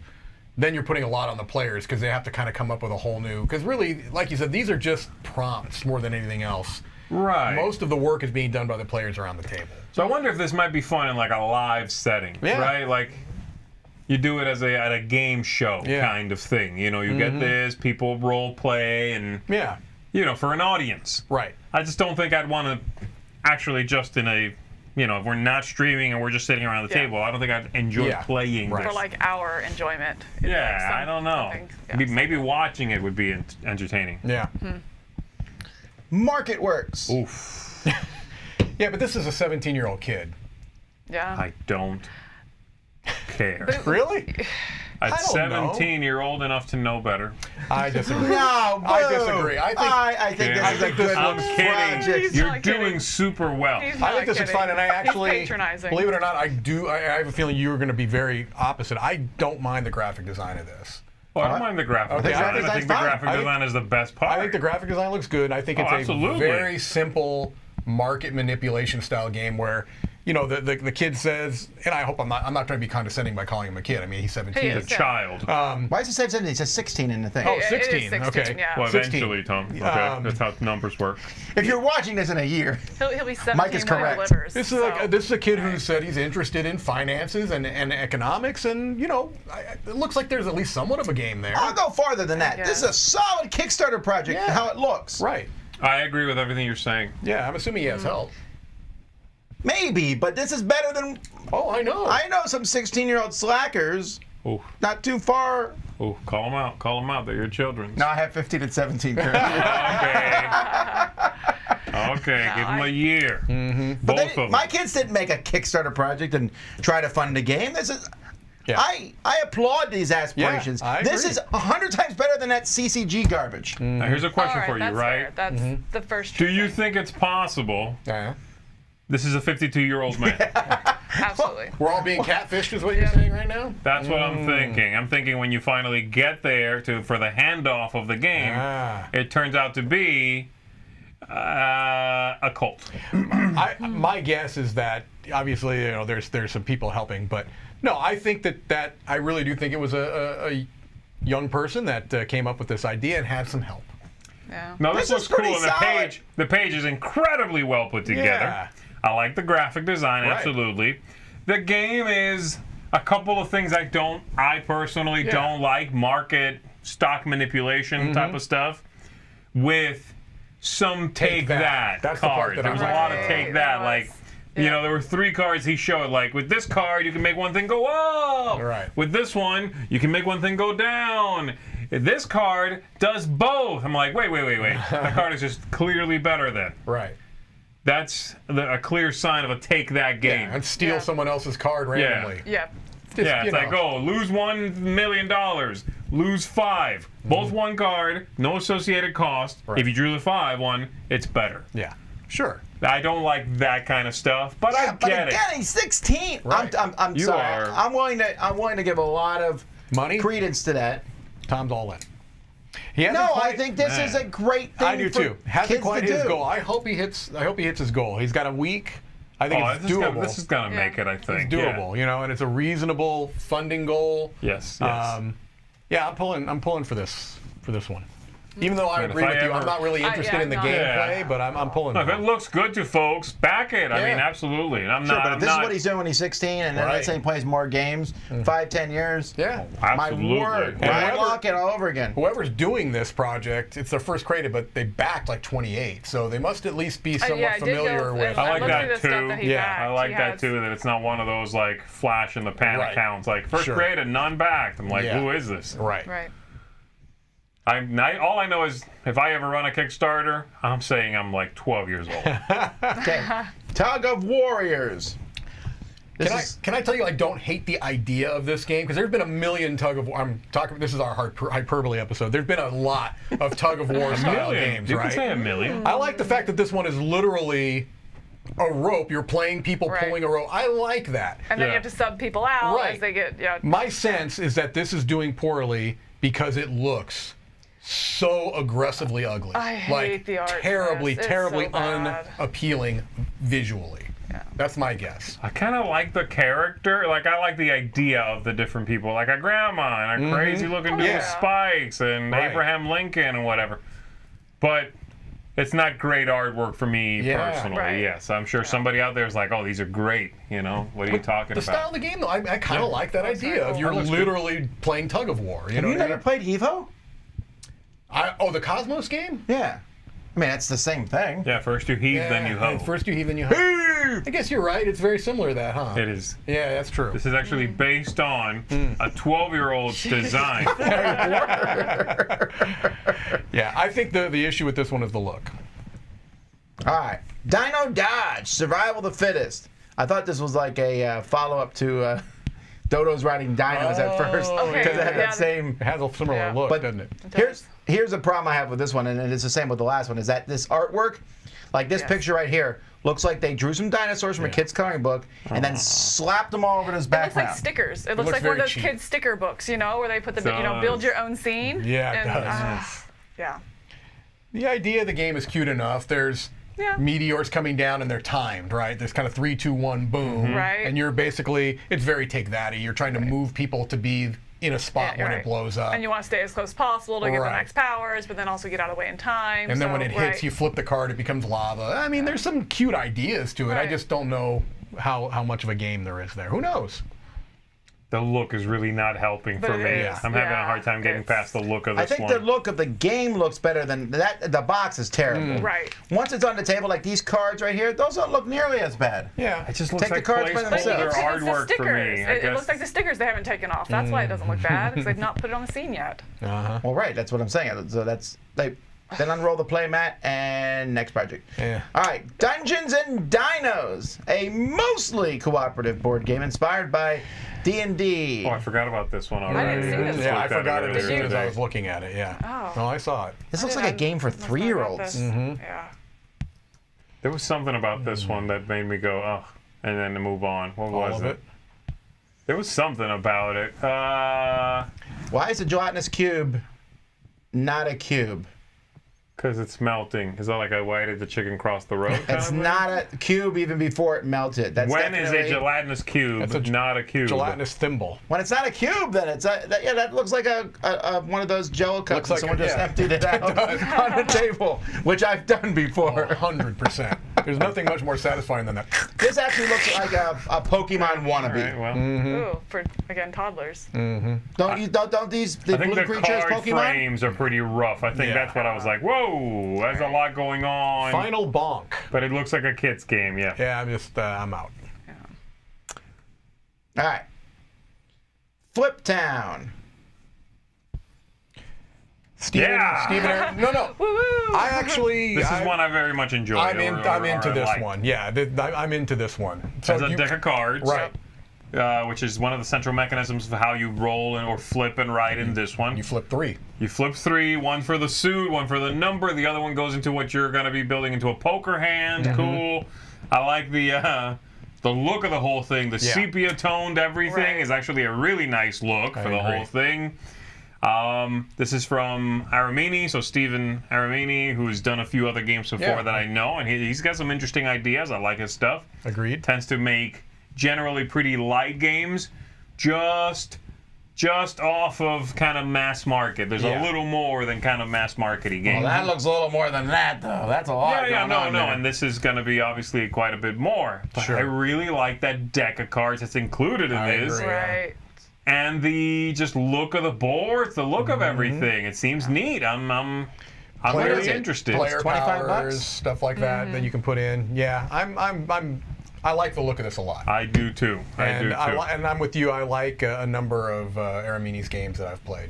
then you're putting a lot on the players because they have to kind of come up with a whole new. Because really, like you said, these are just prompts more than anything else. Right. Most of the work is being done by the players around the table. So I wonder if this might be fun in like a live setting, Yeah. right? Like you do it as at a game show Yeah. kind of thing. You get this, people role play, and Yeah, for an audience. right. I just don't think I'd want to actually just in a, if we're not streaming and we're just sitting around the Yeah. table, I don't think I'd enjoy Yeah. playing Right. this. For like our enjoyment. It's Yeah, like I don't know. Maybe watching it would be entertaining. Yeah. Market works. Oof. Yeah, but this is a 17-year-old kid. Yeah. I don't care. Really? At I don't know. 17, you're old enough to know better. I disagree. No, I boo. disagree. I think Yeah. this is a good I'm one. kidding. He's You're not doing kidding. super well. He's I not think this is kidding. fine, and I actually, He's patronizing. believe it or not, I have a feeling you were going to be very opposite. I don't mind the graphic design of this. Well, I don't mind the graphic Okay, design. I I think think that's the fine. graphic I think- design is the best part. I think the graphic design looks good. I think it's absolutely. a very simple market manipulation style game where, the kid says, and I hope I'm not trying to be condescending by calling him a kid. I mean, he's 17. He a is. child. Why is it 17? It says 16 in the thing. Oh, It is 16. 16, Okay. yeah. well, 16. eventually, Tom. Okay, that's how numbers work. If you're watching this in a year, He'll be 17 Mike is when he correct. delivers. This is a kid who said he's interested in finances and economics, and it looks like there's at least somewhat of a game there. I'll go farther than that. guess. This is a solid Kickstarter project, Yeah. how it looks. Right. I agree with everything you're saying. Yeah, I'm assuming he has help. Maybe, but this is better than. Oh, I know. I know some 16-year-old slackers Oh, not too far. call them out. Call them out. They're your children. No, I have 15 and 17 currently. Okay, give them a year. Both of them. My kids didn't make a Kickstarter project and try to fund a game. This is. Yeah. I applaud these aspirations. I This agree. is 100 times better than that CCG garbage. Now, here's a question All for you, that's right? fair. That's the first. Do true you thing. think it's possible? Yeah. This is a 52-year-old man. Absolutely. We're all being catfished, is what you're saying right now? That's what I'm thinking. I'm thinking when you finally get there for the handoff of the game, it turns out to be a cult. My guess is that obviously, there's some people helping, but no, I think that I really do think it was a young person that came up with this idea and had some help. Yeah. No, this looks cool, and the page is incredibly well put together. Yeah. I like the graphic design, Right. absolutely. The game is a couple of things I personally don't like, market, stock manipulation type of stuff, with some take that That's the part cards. that There I'm was a like, lot of take that, like, you know, there were 3 cards he showed, like, with this card, you can make one thing go up. Right. With this one, you can make one thing go down. This card does both. I'm like, wait. That card is just clearly better then. Right. That's a clear sign of a take that game. Yeah, and steal someone else's card randomly. Yeah. Just, It's like, oh, lose $1 million, lose 5. Both one card, no associated cost. Right. If you drew the 5 one, it's better. Yeah. Sure. I don't like that kind of stuff, but I get it. Again, he's 16. Right. I'm You sorry. are. I'm willing to give a lot of Money? credence to that. Tom's all in. He hasn't No, quite, I think this is a great thing. I do for too. Hasn't kids quite to his do. goal. I hope he hits his goal. He's got a week. I think it's doable. This is gonna make it, I think. It's doable, and it's a reasonable funding goal. Yes. Yeah, I'm pulling for this one. Even though I Man, agree if I with you, ever- I'm not really interested in the I'm not. gameplay, but I'm pulling. If for it looks good to folks, back it. I mean, Yeah. absolutely. And I'm Sure, not. but if I'm this not, is what he's doing when he's 16, and then Right. let's say he plays more games, 5-10 years. Yeah. absolutely. My word, And Ryan whoever- Lockett all over again. Whoever's doing this project, it's their first creative, but they backed like 28, so they must at least be somewhat I did familiar go, with. I like looked that through the stuff too. that he Yeah, backed. I like He that has- too. That it's not one of those like flash in the pan Right. accounts. Like first Sure. created, none backed. I'm like, Yeah. who is this? Right. Right. All I know is if I ever run a Kickstarter, I'm saying I'm like 12 years old. Okay. Tug of Warriors. Can I tell you I don't hate the idea of this game because there's been a million Tug of War. I'm talking. This is our hyperbole episode. There's been a lot of Tug of War style games, You right? can say a million. I like the fact that this one is literally a rope. You're playing people Right. pulling a rope. I like that. And then Yeah. you have to sub people out Right. as they get. Yeah. My sense is that this is doing poorly because it looks so aggressively ugly. I hate like the art. terribly, It's terribly so bad. unappealing visually. Yeah. That's my guess. I kind of like the character. Like, I like the idea of the different people. Like a grandma and a crazy looking dude Yeah. with spikes and Right. Abraham Lincoln and whatever. But it's not great artwork for me Yeah. personally. Right. Yes, I'm sure somebody out there is like, oh, these are great. You know, what are you talking The about? style of the game, though, I kind of like that idea very of cool. you're That looks good. literally playing Tug of War. Have you never played Evo? The Cosmos game? Yeah. I mean, that's the same thing. Yeah, first you heave, then you hoe. First you heave, then you hoe. I guess you're right. It's very similar to that, huh? It is. Yeah, that's true. This is actually based on a 12-year-old's design. Yeah, I think the issue with this one is the look. All right. Dino Dodge, Survival of the Fittest. I thought this was like a follow-up to Dodo's riding dinos at first. Okay, Because it had yeah. that same... It has a similar Yeah. look, But doesn't it? Here's a problem I have with this one, and it's the same with the last one, is that this artwork, like this Yes. picture right here, looks like they drew some dinosaurs from a kid's coloring book and then slapped them all over this It looks background. like stickers. It looks looks like one of very those cheap. kids' sticker books, where they put the, Does. build your own scene. Yeah, it and, does. Yeah. The idea of the game is cute enough. There's Yeah. meteors coming down and they're timed, right? There's kind of 3, 2, 1, boom. Right. And you're basically, it's very take that-y. You're trying to move people to be in a spot Yeah, when right. it blows up. And you want to stay as close as possible to get the Right. max powers, but then also get out of the way in time. And then so, when it hits, right. you flip the card, it becomes lava. I mean, there's some cute ideas to it. I Right. just don't know how much of a game there is there. Who knows? The look is really not helping But for it me. is, I'm having a yeah. hard time getting It's- past the look of I this think one. the look of the game looks better than that. The box is terrible. Right. Once it's on the table, like these cards right here, those don't look nearly as bad. Yeah. It just looks Take the like cards by placeholder themselves. It's the artwork for me. stickers. I It guess. looks like the stickers they haven't taken off. That's why it doesn't look bad, because they've not put it on the scene yet. Uh-huh. Well, right, that's what I'm saying. So then unroll the playmat and next project. Yeah. All right, Dungeons and Dinos, a mostly cooperative board game inspired by D&D. Oh, I forgot about this one already. I didn't see this just Yeah, I looked at forgot it as earlier soon as I today. was looking at it, yeah. Oh. I saw it. This looks I like a didn't- game for must not have read 3-year-olds. this. Mm-hmm. Yeah. There was something about this one that made me go, oh, and then to move on. What All was of it? it. There was something about it. Why is a gelatinous cube not a cube? Because it's melting. Is that like why did the chicken cross the road? It's not a cube even before it melted. That's When is a definitely- gelatinous cube not a cube? Gelatinous thimble. When it's not a cube, then it's that looks like a one of those Jello cups. Looks like Someone just yeah. emptied it out on the table, which I've done before. 100%. There's nothing much more satisfying than that. This actually looks like a Pokemon wannabe. Right, well, Ooh, for again toddlers. Don't these I think blue the creatures card Pokemon? frames are pretty rough. I think Yeah. that's what I was like, whoa, there's a lot going on. Final bonk. But it looks like a kid's game, yeah. Yeah, I'm out. All right. Fliptown. Steven, Yeah. Steven Aaron, no. Woo-woo! I actually. This is one I very much enjoy. I'm into this like. one. Yeah, I'm into this one. Has a deck of cards. Right. Which is one of the central mechanisms of how you roll or flip and ride in this one. You flip 3. You flip 3, one for the suit, one for the number, the other one goes into what you're going to be building into a poker hand. Cool. I like the look of the whole thing. The Yeah. sepia toned everything Right. is actually a really nice look for the agree. whole thing. This is from Aramini, so Stephen Aramini, who's done a few other games before Yeah. that I know, and he's got some interesting ideas. I like his stuff. Agreed. Tends to make generally pretty light games, just off of kind of mass market. There's Yeah. a little more than kind of mass markety games. Well, that looks a little more than that, though. That's a lot going on there. And this is going to be obviously quite a bit more. But Sure. I really like that deck of cards that's included in I this, agree. Right. and the just look of the boards, the look of everything. It seems neat. I'm really interested. Player 25 powers, bucks? stuff like that you can put in. Yeah, I like the look of this a lot. I do too. And I'm with you. I like a number of Aramini's games that I've played.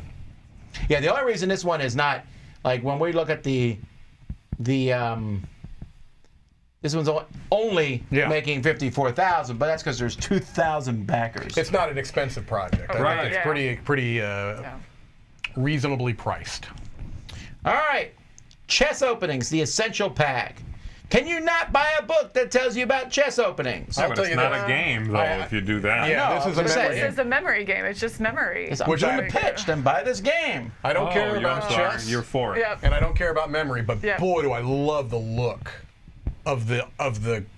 Yeah, the only reason this one is not like when we look at the this one's only Yeah. making 54,000, but that's because there's 2,000 backers. It's not an expensive project. I Right. think it's Yeah. pretty reasonably priced. All right, chess openings, the essential pack. Can you not buy a book that tells you about chess openings? Yeah, but tell it's you not this. a game, though, if you do that. Yeah, No, this I is was a gonna memory say, This is a memory game. It's just memory. I'm Which doing I- the pitch, then buy this game. I don't care Oh, about chess, you're for it. Yep. and I don't care about memory, but Yeah. boy, do I love the look of the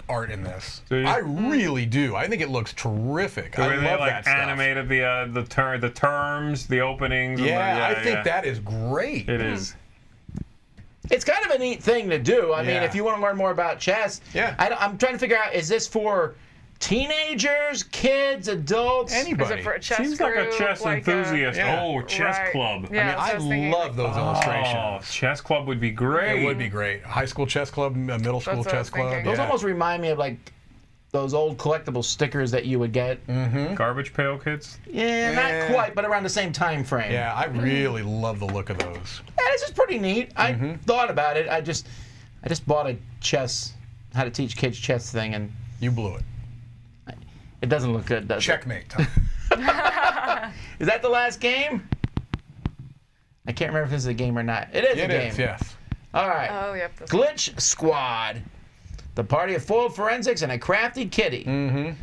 art in this. Do you? I really do. I think it looks terrific. The I way they love like that stuff. animated the terms, the openings. Yeah, and I think that is great. it is. It's kind of a neat thing to do. I mean, Yeah. if you want to learn more about chess, Yeah. I'm trying to figure out, is this for teenagers, kids, adults? Is Anybody. it for a chess Seems like a group, chess like enthusiast. yeah. Oh, chess Right. club. Yeah, that's what I was I thinking. love those Oh, illustrations. chess club would be great. It would be great. High school chess club, middle school That's what I was chess club. thinking. Those yeah. almost remind me of like those old collectible stickers that you would get. Garbage pail kids. Yeah, Yeah. not quite, but around the same time frame. Yeah, I really love the look of those. Yeah, this is pretty neat. I thought about it. I just bought a chess, how to teach kids chess thing, and You blew it. it doesn't look good, does Checkmate. it? Is that the last game? I can't remember if this is a game or not. It is a It game. is, yes. All right. Oh, yep. This one. Glitch Squad. The party of foiled forensics and a crafty kitty.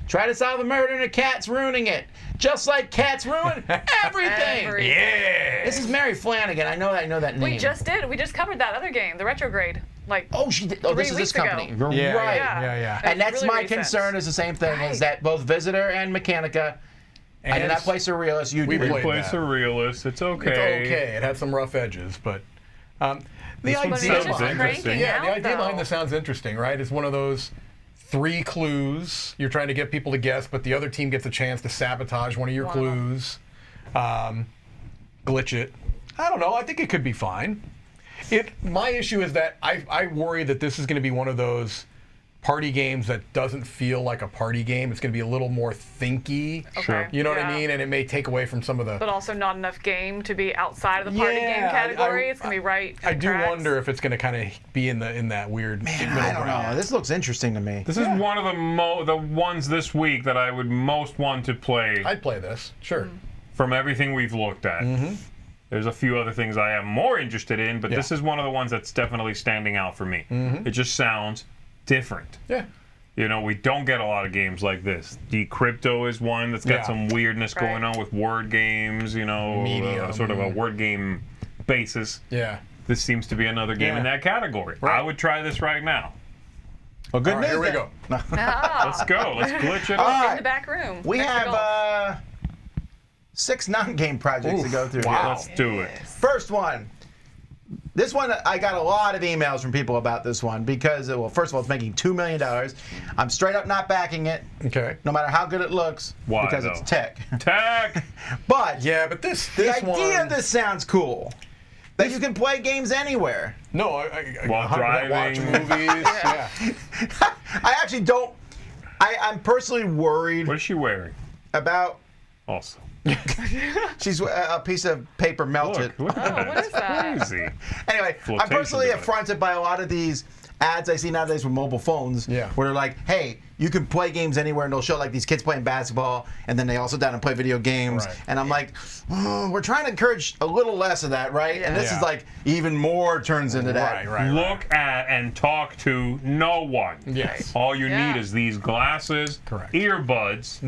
Try to solve a murder and a cat's ruining it. Just like cats ruin everything. Everything. Yeah. This is Mary Flanagan. I know that name. We just did. We just covered that other game, the retrograde. Like, Oh, she did. Oh, this 3 is this weeks ago. company. Yeah, Right. yeah. And It's that's really my recent. concern is the same thing, is Right. that both Visitor and Mechanica, I did not play Surrealist. You We did. played Place that. a realist. It's okay. It's okay. It had some rough edges, but the This one but idea it's sounds just behind interesting. cranking yeah, the out, idea behind though. this sounds interesting, right? It's one of those 3 clues you're trying to get people to guess, but the other team gets a chance to sabotage one of your Wow. clues, glitch it. I don't know. I think it could be fine. My issue is that I worry that this is going to be one of those party games that doesn't feel like a party game. It's going to be a little more thinky. Okay. You know what I Yeah. mean? And it may take away from some of the. but also not enough game to be outside of the party game Yeah, category. It's gonna be right. in I the do cracks. wonder if it's going to kind of be in that weird. Man, I don't know. This looks interesting to me. This is one of the ones this week that I would most want to play I'd play this, sure. from everything we've looked at. There's a few other things I am more interested in, but Yeah. this is one of the ones that's definitely standing out for me. It just sounds different. Yeah. You know, we don't get a lot of games like this. Decrypto is one that's got Yeah. some weirdness going Right. on with word games, you know, Medium. sort of a word game basis. Yeah. this seems to be another game in that category. Right. I would try this right now. Well, good All right, news. here we then. go. Let's go. Let's glitch it All up. right. In the back room. We next to golf. have 6 non-game projects to go through wow. here. Let's do it. First one. This one, I got a lot of emails from people about this one because, well, first of all, it's making $2 million. I'm straight up not backing it, Okay. no matter how good it looks, Why, because though? it's tech. Tech. But Yeah, but this the idea one. of this sounds cool. That you can play games anywhere. No, I While 100% watch driving. movies. Yeah. I actually don't. I'm personally worried What is she wearing? about. Also. She's a piece of paper melted. Look at that. what is that? Crazy. Anyway, I'm Flotation personally device. affronted by a lot of these ads I see nowadays with mobile phones, Yeah. where they're like, "Hey, you can play games anywhere," and they'll show like these kids playing basketball, and then they all sit down and play video games. Right. And I'm like, we're trying to encourage a little less of that, right? And this Yeah. is like even more turns into that. Right. Look at and talk to no one. Yes. All you Yeah. need is these glasses, Correct. earbuds,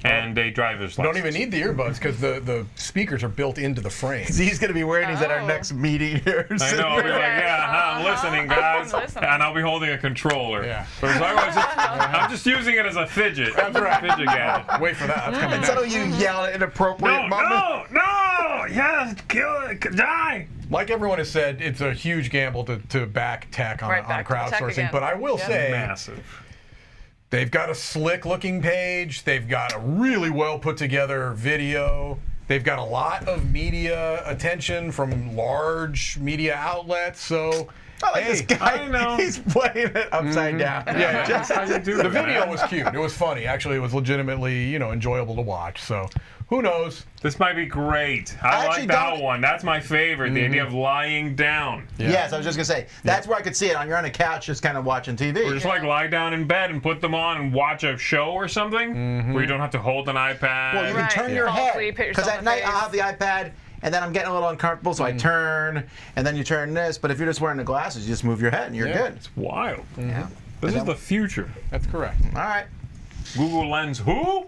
and a driver's license. Don't even need the earbuds because the speakers are built into the frame. He's gonna be wearing these at our Oh. next meeting here. I know. I'll be like, yeah, I'm listening, guys, I'm listening. and I'll be holding a controller. Yeah. But as long as I'm just using it as a fidget. That's right. Fidget gadget. Wait for that. That's coming Instead next. of you yell at inappropriate moments. No! Yes, kill it, die! Like everyone has said, it's a huge gamble to back tech on, Right, on back to the tech crowdsourcing. again. But I will Yeah. say, Massive. they've got a slick-looking page. They've got a really well put-together video. They've got a lot of media attention from large media outlets. So, I like hey, this guy. I know. He's playing it upside down. Yeah, That's how you do the it, video man. was cute. It was funny. Actually, it was legitimately, enjoyable to watch. So, who knows? This might be great. I I actually like that don't- one. That's my favorite. The idea of lying down. Yeah. Yes, I was just gonna say that's where I could see it. You're on a couch, just kind of watching TV. Or just like lie down in bed and put them on and watch a show or something where you don't have to hold an iPad. Well, you can Right, turn yeah. your Fall head asleep, hit because yourself at in the night I'll face. have the iPad and then I'm getting a little uncomfortable, so I turn and then you turn this. But if you're just wearing the glasses, you just move your head and you're Yeah. good. It's wild. Yeah. This is the future. That's correct. All right. Google Lens who?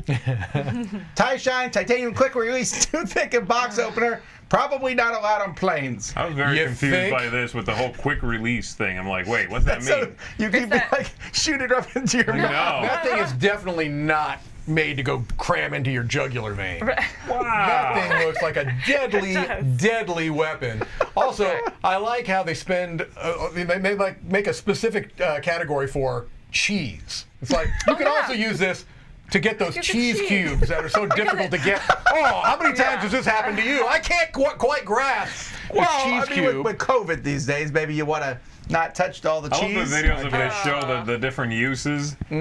Tie-Shine Titanium Quick Release Toothpick and Box Opener. Probably not allowed on planes. I was very You confused think? by this with the whole quick release thing. I'm like, wait, what's that So mean? you can that- like shoot it up into your No. mouth. That thing is definitely not made to go cram into your jugular vein. That Wow. thing looks like a deadly, deadly weapon. Also, I like how they spend. They like make a specific category for cheese. It's like you can yeah. also use this to get those Get the cheese cheese. cubes that are so difficult to get. Oh, how many times has this happened to you? I can't quite grasp Well, this cheese I mean, cube. with COVID these days, maybe you want to not touch all the I love cheese. the videos of they show the different uses for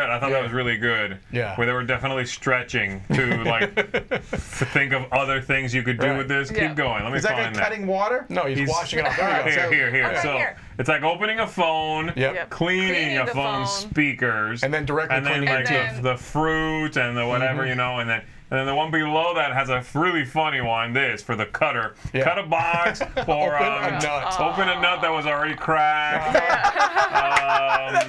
it. I thought that was really good. Yeah. Where they were definitely stretching to like to think of other things you could do Right. with this. Yeah. Keep going. Let me Is that find guy cutting water? No, he's washing it off. There we go. Here. Okay, So here. it's like opening a phone, Yep. cleaning a the phone's phone. speakers, And then directly and then cleaning like the teeth. the fruit and the whatever and then the one below that has a really funny one. This for the cutter, Yeah. cut a box or Open a nut. Open a nut that was already cracked.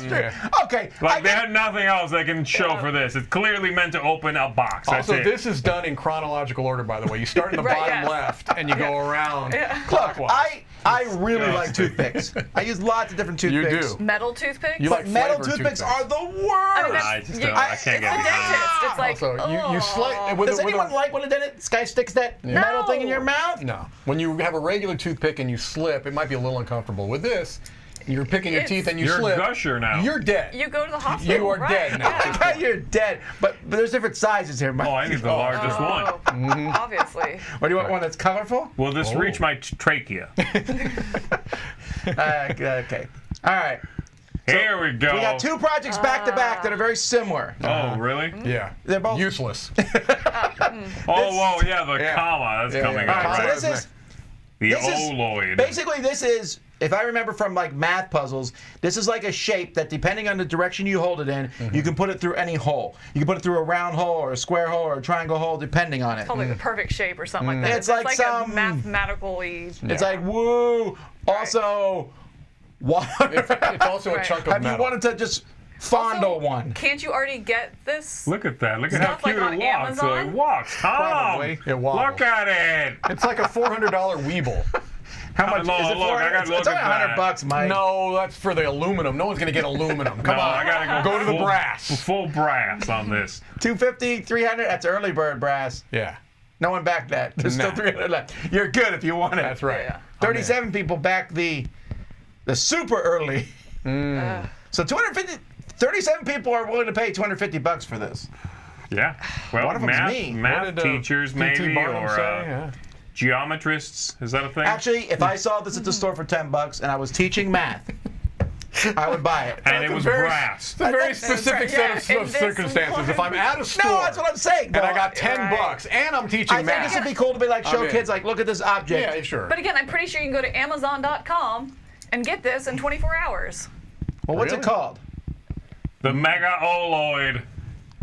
Yeah. Okay. Like they had nothing else they can show for this. It's clearly meant to open a box. That's Also, it. this is done in chronological order, by the way. You start in the Right, bottom yes. left and you go around Look, clockwise. I really like toothpicks. I use lots of different You toothpicks. do. Metal toothpicks? You But like metal flavored toothpicks toothpicks. are the I mean, worst. that's- I just you- don't. I can't it's get the behind it. dentist. It's like, Also, you slight with Does a, with anyone a, like when a dentist guy sticks that metal thing in your mouth? No. When you have a regular toothpick and you slip, it might be a little uncomfortable. With this, you're picking your It's- teeth and you You're a slip. gusher now. You're dead. you go to the hospital. You are right. dead now. Yeah. Okay, you're dead. But there's different sizes here. Oh, I need the largest one. Oh, obviously. Or do you want one that's colorful? Will this Oh. reach my trachea? Okay. All right. Here we go. We got two projects back to back that are very similar. Oh, really? Yeah. They're both- useless. Oh, whoa, yeah, the Yeah. comma. That's Yeah, coming yeah. up, All right, right? so this is The this is- Oloid. basically this is, if I remember from like math puzzles, this is like a shape that depending on the direction you hold it in, you can put it through any hole. You can put it through a round hole or a square hole or a triangle hole depending on it. Called like the perfect shape or something like that. It's like a some- mathematically. It's like woo. Also, water. It's also a Right. chunk of Have you metal. wanted to just fondle Also, one? Can't you already get this? Look at that. Look at how Stuff like cute on it walks. So Amazon? it walks. Tom, Probably. It wobbles. look at it. It's like a $400 Weeble. How much No, is it look, for? I gotta It's look only at that. $100, Mike. No, that's for the aluminum. No one's gonna get aluminum. Come No, on, I gotta go to the full- brass. Full brass on this. 250, 300. That's early bird brass. Yeah, No one backed that. There's Nah. still 300 left. You're good if you want it. that's right. Yeah. 37 people backed the super early. So 37 people are willing to pay $250 for this. Yeah. Well, One of them's me. math What did, teachers P.T. maybe, Barnum or say? Yeah. geometrists. Is that a thing? Actually, if I saw this at the store for $10 and I was teaching math, I would buy it. and it was brass. It's a very specific set in of this circumstances. If I'm at a store No, that's what I'm saying. and I got $10 and I'm teaching I think math, this would be cool to be like show I'm in. kids like, look at this object. yeah, sure. But again, I'm pretty sure you can go to Amazon.com and get this in 24 hours. Well, what's it Really? called? The Mega Oloid.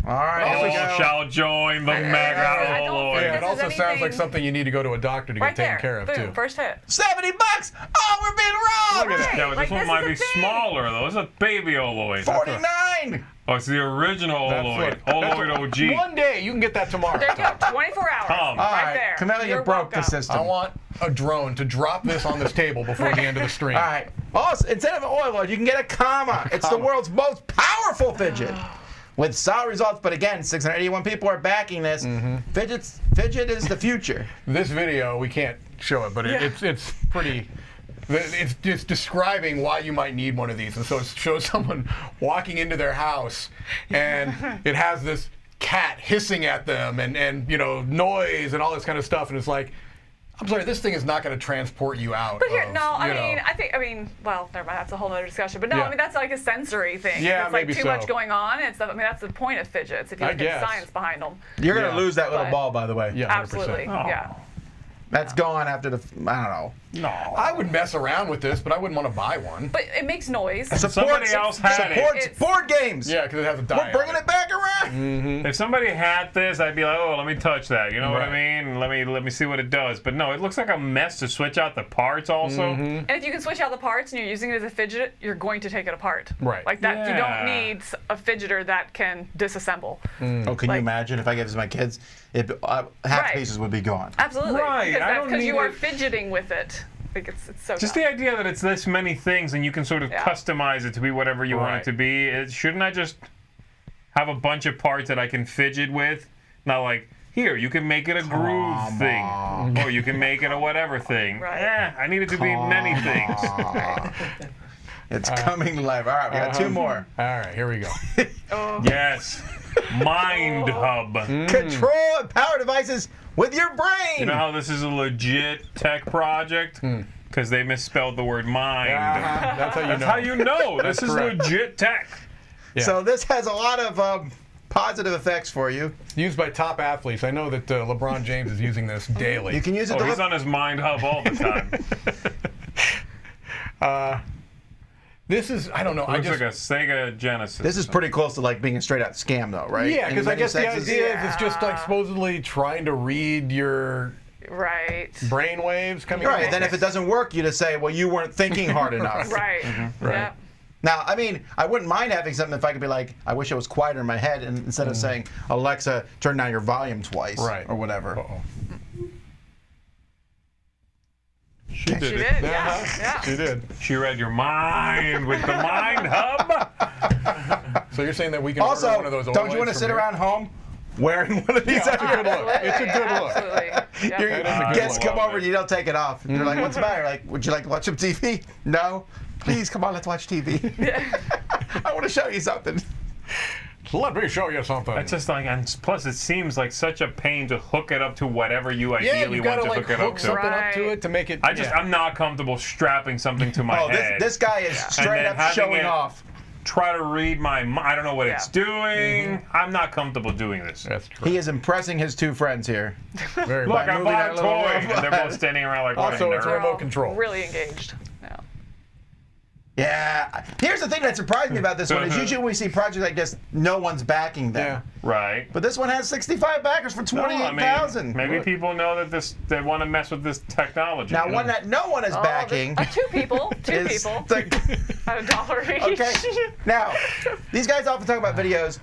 All right, All here we go. shall join the Mega I don't Oloid. yeah, this it is also sounds anything- like something you need to go to a doctor to Right get taken there. care of Boom, too. first hit. $70. Oh, we're being robbed. Look at that. Yeah, but Like, this one this might is be the thing. smaller though. It's a baby Oloid. 49. Oh, it's the original That's Oloid. what- Oloid OG. One day you can get that tomorrow. There you go, 24 hours. Come. All right right, there. Camilla, you You're broke the welcome. system. I want a drone to drop this on this table before the end of the stream. All right. Also, instead of an Oloid, you can get a Kama. It's the world's most powerful fidget. With solid results, but again, 681 people are backing this. Fidget is the future. This video, we can't show it, but it's pretty. It's just describing why you might need one of these, and so it shows someone walking into their house, and it has this cat hissing at them, and you know, noise and all this kind of stuff, and it's like, I'm sorry, this thing is not going to transport you out. But here, of, no, I you know- mean, well, never mind. That's a whole other discussion. But no, Yeah. I mean, that's like a sensory thing. Yeah, it's like maybe too so. much going on. I mean, that's the point of fidgets. If you I look guess. at science behind them, You're going Yeah. to lose that little But- ball, by the way. Yeah, 100%. absolutely, yeah. That's gone after the, I don't know. No. I would mess around with this, but I wouldn't want to buy one. But it makes noise. Somebody else had it. Supports It's- board games. Yeah, because it has a We're dial. bringing it back around. If somebody had this, I'd be like, oh, let me touch that. You know what I Right. mean? Let me see what it does. But no, it looks like a mess to switch out the parts also. And if you can switch out the parts and you're using it as a fidget, you're going to take it apart. Right. Like that, you Yeah. don't need a fidgeter that can disassemble. Oh, can Like- you imagine if I gave this to my kids? Half Right. pieces would be gone. Absolutely. Right, I don't Because you need are it- fidgeting with it. Like it's so Just tough. the idea that it's this many things and you can sort of Yeah. customize it to be whatever you want Right. it to be. Shouldn't I just have a bunch of parts that I can fidget with? Not like, here, you can make it a groove thing. Or you can make it a whatever thing. Right. Yeah, I need it to be many things. It's coming live. All right, we got two more. All right, here we go. Yes. MyndHub. Control and power devices with your brain. You know how this is a legit tech project? Because they misspelled the word mind. That's how you That's know. how you know. This is correct. legit tech. So this has a lot of positive effects for you. Used by top athletes. I know that LeBron James is using this daily. You can use it Oh, to he's lift. on his MyndHub all the time. This is, I don't know. I Looks just, like a Sega Genesis. This is pretty close to like being a straight out scam, though, right? yeah, In because I many guess the senses. idea is it's just like supposedly trying to read your Right. brain waves coming Right. out. Then if it doesn't work, you just say, well, you weren't thinking hard enough. Right. Yeah. Now, I mean, I wouldn't mind having something if I could be like, I wish it was quieter in my head, and instead of saying, Alexa, turn down your volume twice, Right. or whatever. Uh-oh. She did She it. did. Yeah. Yeah. She did. She read your mind with the MyndHub. So you're saying that we can order Also, one of those don't you want to Oloids sit from around home wearing one of these? Yeah, it's a good look. It's a good look. Absolutely. Yeah. Your That is a good guests look. come over and you don't take it off. You're like, what's the matter? Like, would you like to watch some TV? No? Please, come on, let's watch TV. I want to show you something. Let me show you something. That's just like, and plus it seems like such a pain to hook it up to whatever you yeah, ideally you want gotta to like hook it up hook to. something up to Right. it to make it. I'm not comfortable strapping something to my Oh, head. this guy is straight then up having showing it- off. Try to read my. I don't know what it's Yeah. doing. I'm not comfortable doing this. That's true. He is impressing his two friends here. Very Look, much. I moving bought that a little toy, robot. and they're both standing around like, what Also, a it's nerd. They're remote all control. Really engaged. Yeah. Yeah. Here's the thing that surprised me about this one is usually when we see projects like this, no one's backing them. Yeah. Right. But this one has 65 backers for No, I mean, 28,000. maybe people know that they want to mess with this technology. Now, you know? one that no one is Oh, backing two people. Two is people. the- At $1 each. Okay. Now, these guys often talk about videos.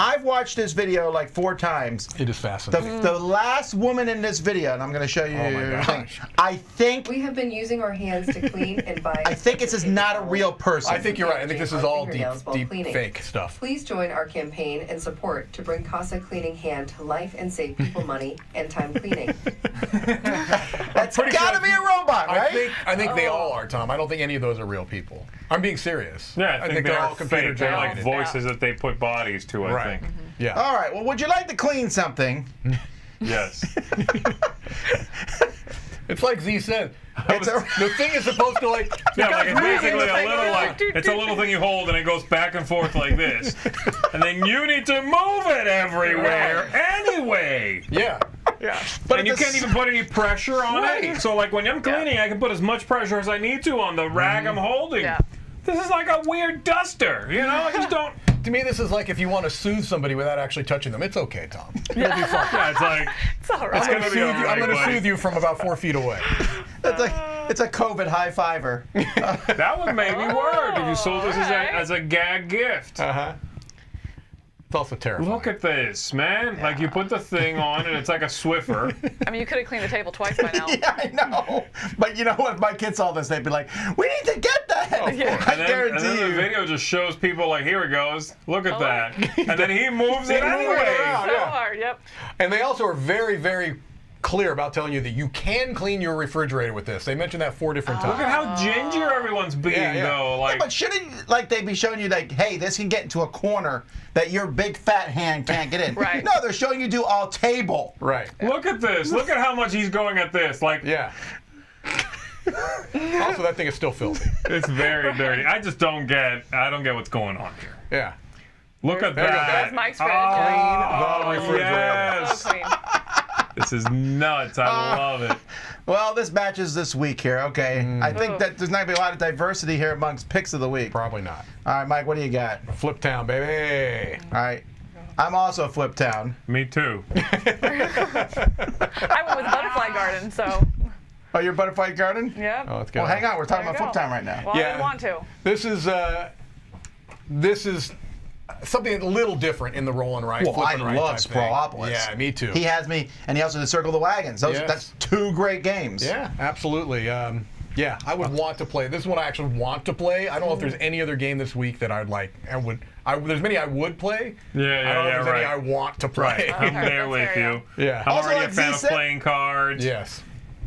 I've watched this video like 4 times. It is fascinating. The last woman in this video, and I'm going to show you. Oh my gosh. I think We have been using our hands to clean and bind. I think this is not a real person. I think you're right. I think this is all deep cleaning. fake stuff. Please join our campaign and support to bring Kasa Cleaning Hand to life and save people money and time cleaning. That's got to be a robot, right? I think they all are, Tom. I don't think any of those are real people. I'm being serious. Yeah, I think they're they're all computer fake. They're like generated. voices that they put bodies to, I Right. think. Yeah. All right. Well, would you like to clean something? Yes. It's like Z said. It's a- The thing is supposed to like. Yeah, like it's basically a thing. little like it's a little thing you hold and it goes back and forth like this, and then you need to move it everywhere anyway. Yeah. But And you can't even put any pressure on it. So like when I'm cleaning, I can put as much pressure as I need to on the rag I'm holding. Yeah. This is like a weird duster, you know? I just don't. To me, this is like if you want to soothe somebody without actually touching them. It's okay, Tom. It'll be fine. Yeah, it's like It's all right. It's I'm gonna going be all right, to buddy. soothe you from about 4 feet away. It's a COVID high fiver. that would maybe work if you sold this alright. as a gag gift. Uh-huh. It's also terrifying. Look at this, man. Like you put the thing on and it's like a Swiffer. I mean, you could have cleaned the table twice by now. Yeah, I know. But you know what? If my kids saw this, they'd be like, "We need to get that." I And then guarantee the you. video just shows people like, here it goes. Look at Oh. that. And then he moves it They move it anyway. around. So Yeah. hard, yep. And they also are very, very clear about telling you that you can clean your refrigerator with this. They mentioned that 4 different Look times. at how ginger everyone's being, Yeah. though. Like, But shouldn't like they be showing you like, hey, this can get into a corner that your big fat hand can't get in? Right. No, they're showing you do all table. Right. look at this. Look at how much he's going at this. Like, Yeah. Also, that thing is still filthy. it's very dirty. I don't get what's going on here. Yeah. Look at There you go. that. That's Mike's fridge. The refrigerator. Yes. So clean. This is nuts. I love it. Well, this match is this week here. Okay. I think Oh. that there's not gonna be a lot of diversity here amongst picks of the week. Probably not. All right, Mike, what do you got? Fliptown, baby. All right. I'm also Fliptown. Me too. I went with Butterfly Garden, so Oh, you're Butterfly Garden? yeah. Oh, let's go. Well, hang on. We're talking There about you go. Fliptown right now. Well, I Yeah. didn't want to. This is something a little different in the roll and write. Well, flip I and write love type thing. Sprawlopolis. Yeah, me too. He has me, and he also did Circle the Wagons. Yes. That's 2 great games. Yeah, absolutely. Yeah, I would want to play. This is what I actually want to play. I don't know if there's any other game this week that I'd like. There's many I would play. Yeah, I don't know if there's any I right. want to play. I'm Okay, there that's with fair, you. Yeah. I'm Also, already a like fan Z of said- playing cards. Yes.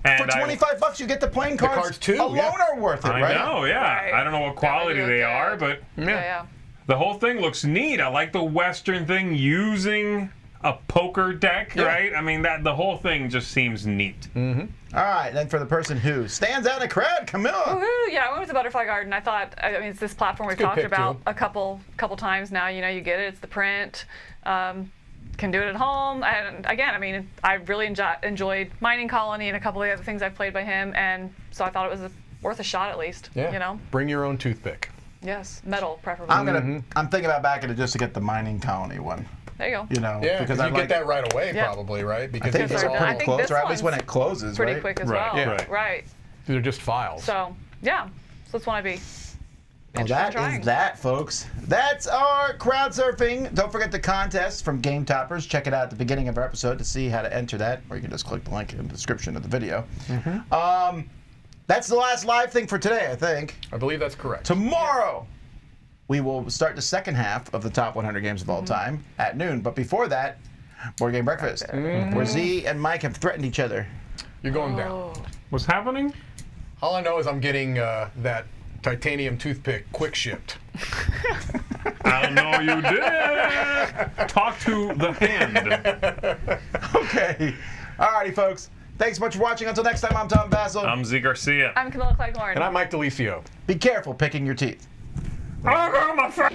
And For $25, you get the playing cards. cards too, Alone yeah. are worth it, I right? know, yeah. Right. I don't know what That would quality be they good. are, but Yeah. the whole thing looks neat. I like the Western thing using a poker deck, Yeah. right? I mean, the whole thing just seems neat. All right, then for the person who stands out in the crowd, Camilla. Woohoo! Yeah, I went with the Butterfly Garden. I thought, I mean, it's this platform we've Good talked pick, about too. a couple times now. You know, you get it. It's the print. Can do it at home. And again, I mean, I really enjoyed Mining Colony and a couple of the other things I've played by him, and so I thought it was worth a shot at least. Yeah. You know. Bring your own toothpick. Yes, metal preferably. I'm thinking about backing it just to get the Mining Colony one. There you go. You know, Yeah, because because I you like get that right away, Yeah. probably, right? I Because think these they're are I all pretty think close, this or at least when one's it closes, Pretty right? quick as Right, well. right. Right. these are just files. So yeah, so that's one I'd be. Well, interested in that trying. is that, folks. That's our Crowdsurfing. Don't forget the contest from Game Toppers. Check it out at the beginning of our episode to see how to enter that, or you can just click the link in the description of the video. That's the last live thing for today, I think. I believe that's correct. Tomorrow, we will start the second half of the top 100 games of all time at noon. But before that, Board Game Breakfast, where Z and Mike have threatened each other. You're going Oh. down. What's happening? All I know is I'm getting that titanium toothpick quick shipped. I know you did. Talk to the hand. Okay. Alrighty, folks. Thanks so much for watching. Until next time, I'm Tom Vassell. I'm Z Garcia. I'm Camilla Clegg-Lauren. And I'm Mike DeLisio. Be careful picking your teeth. I got my friend.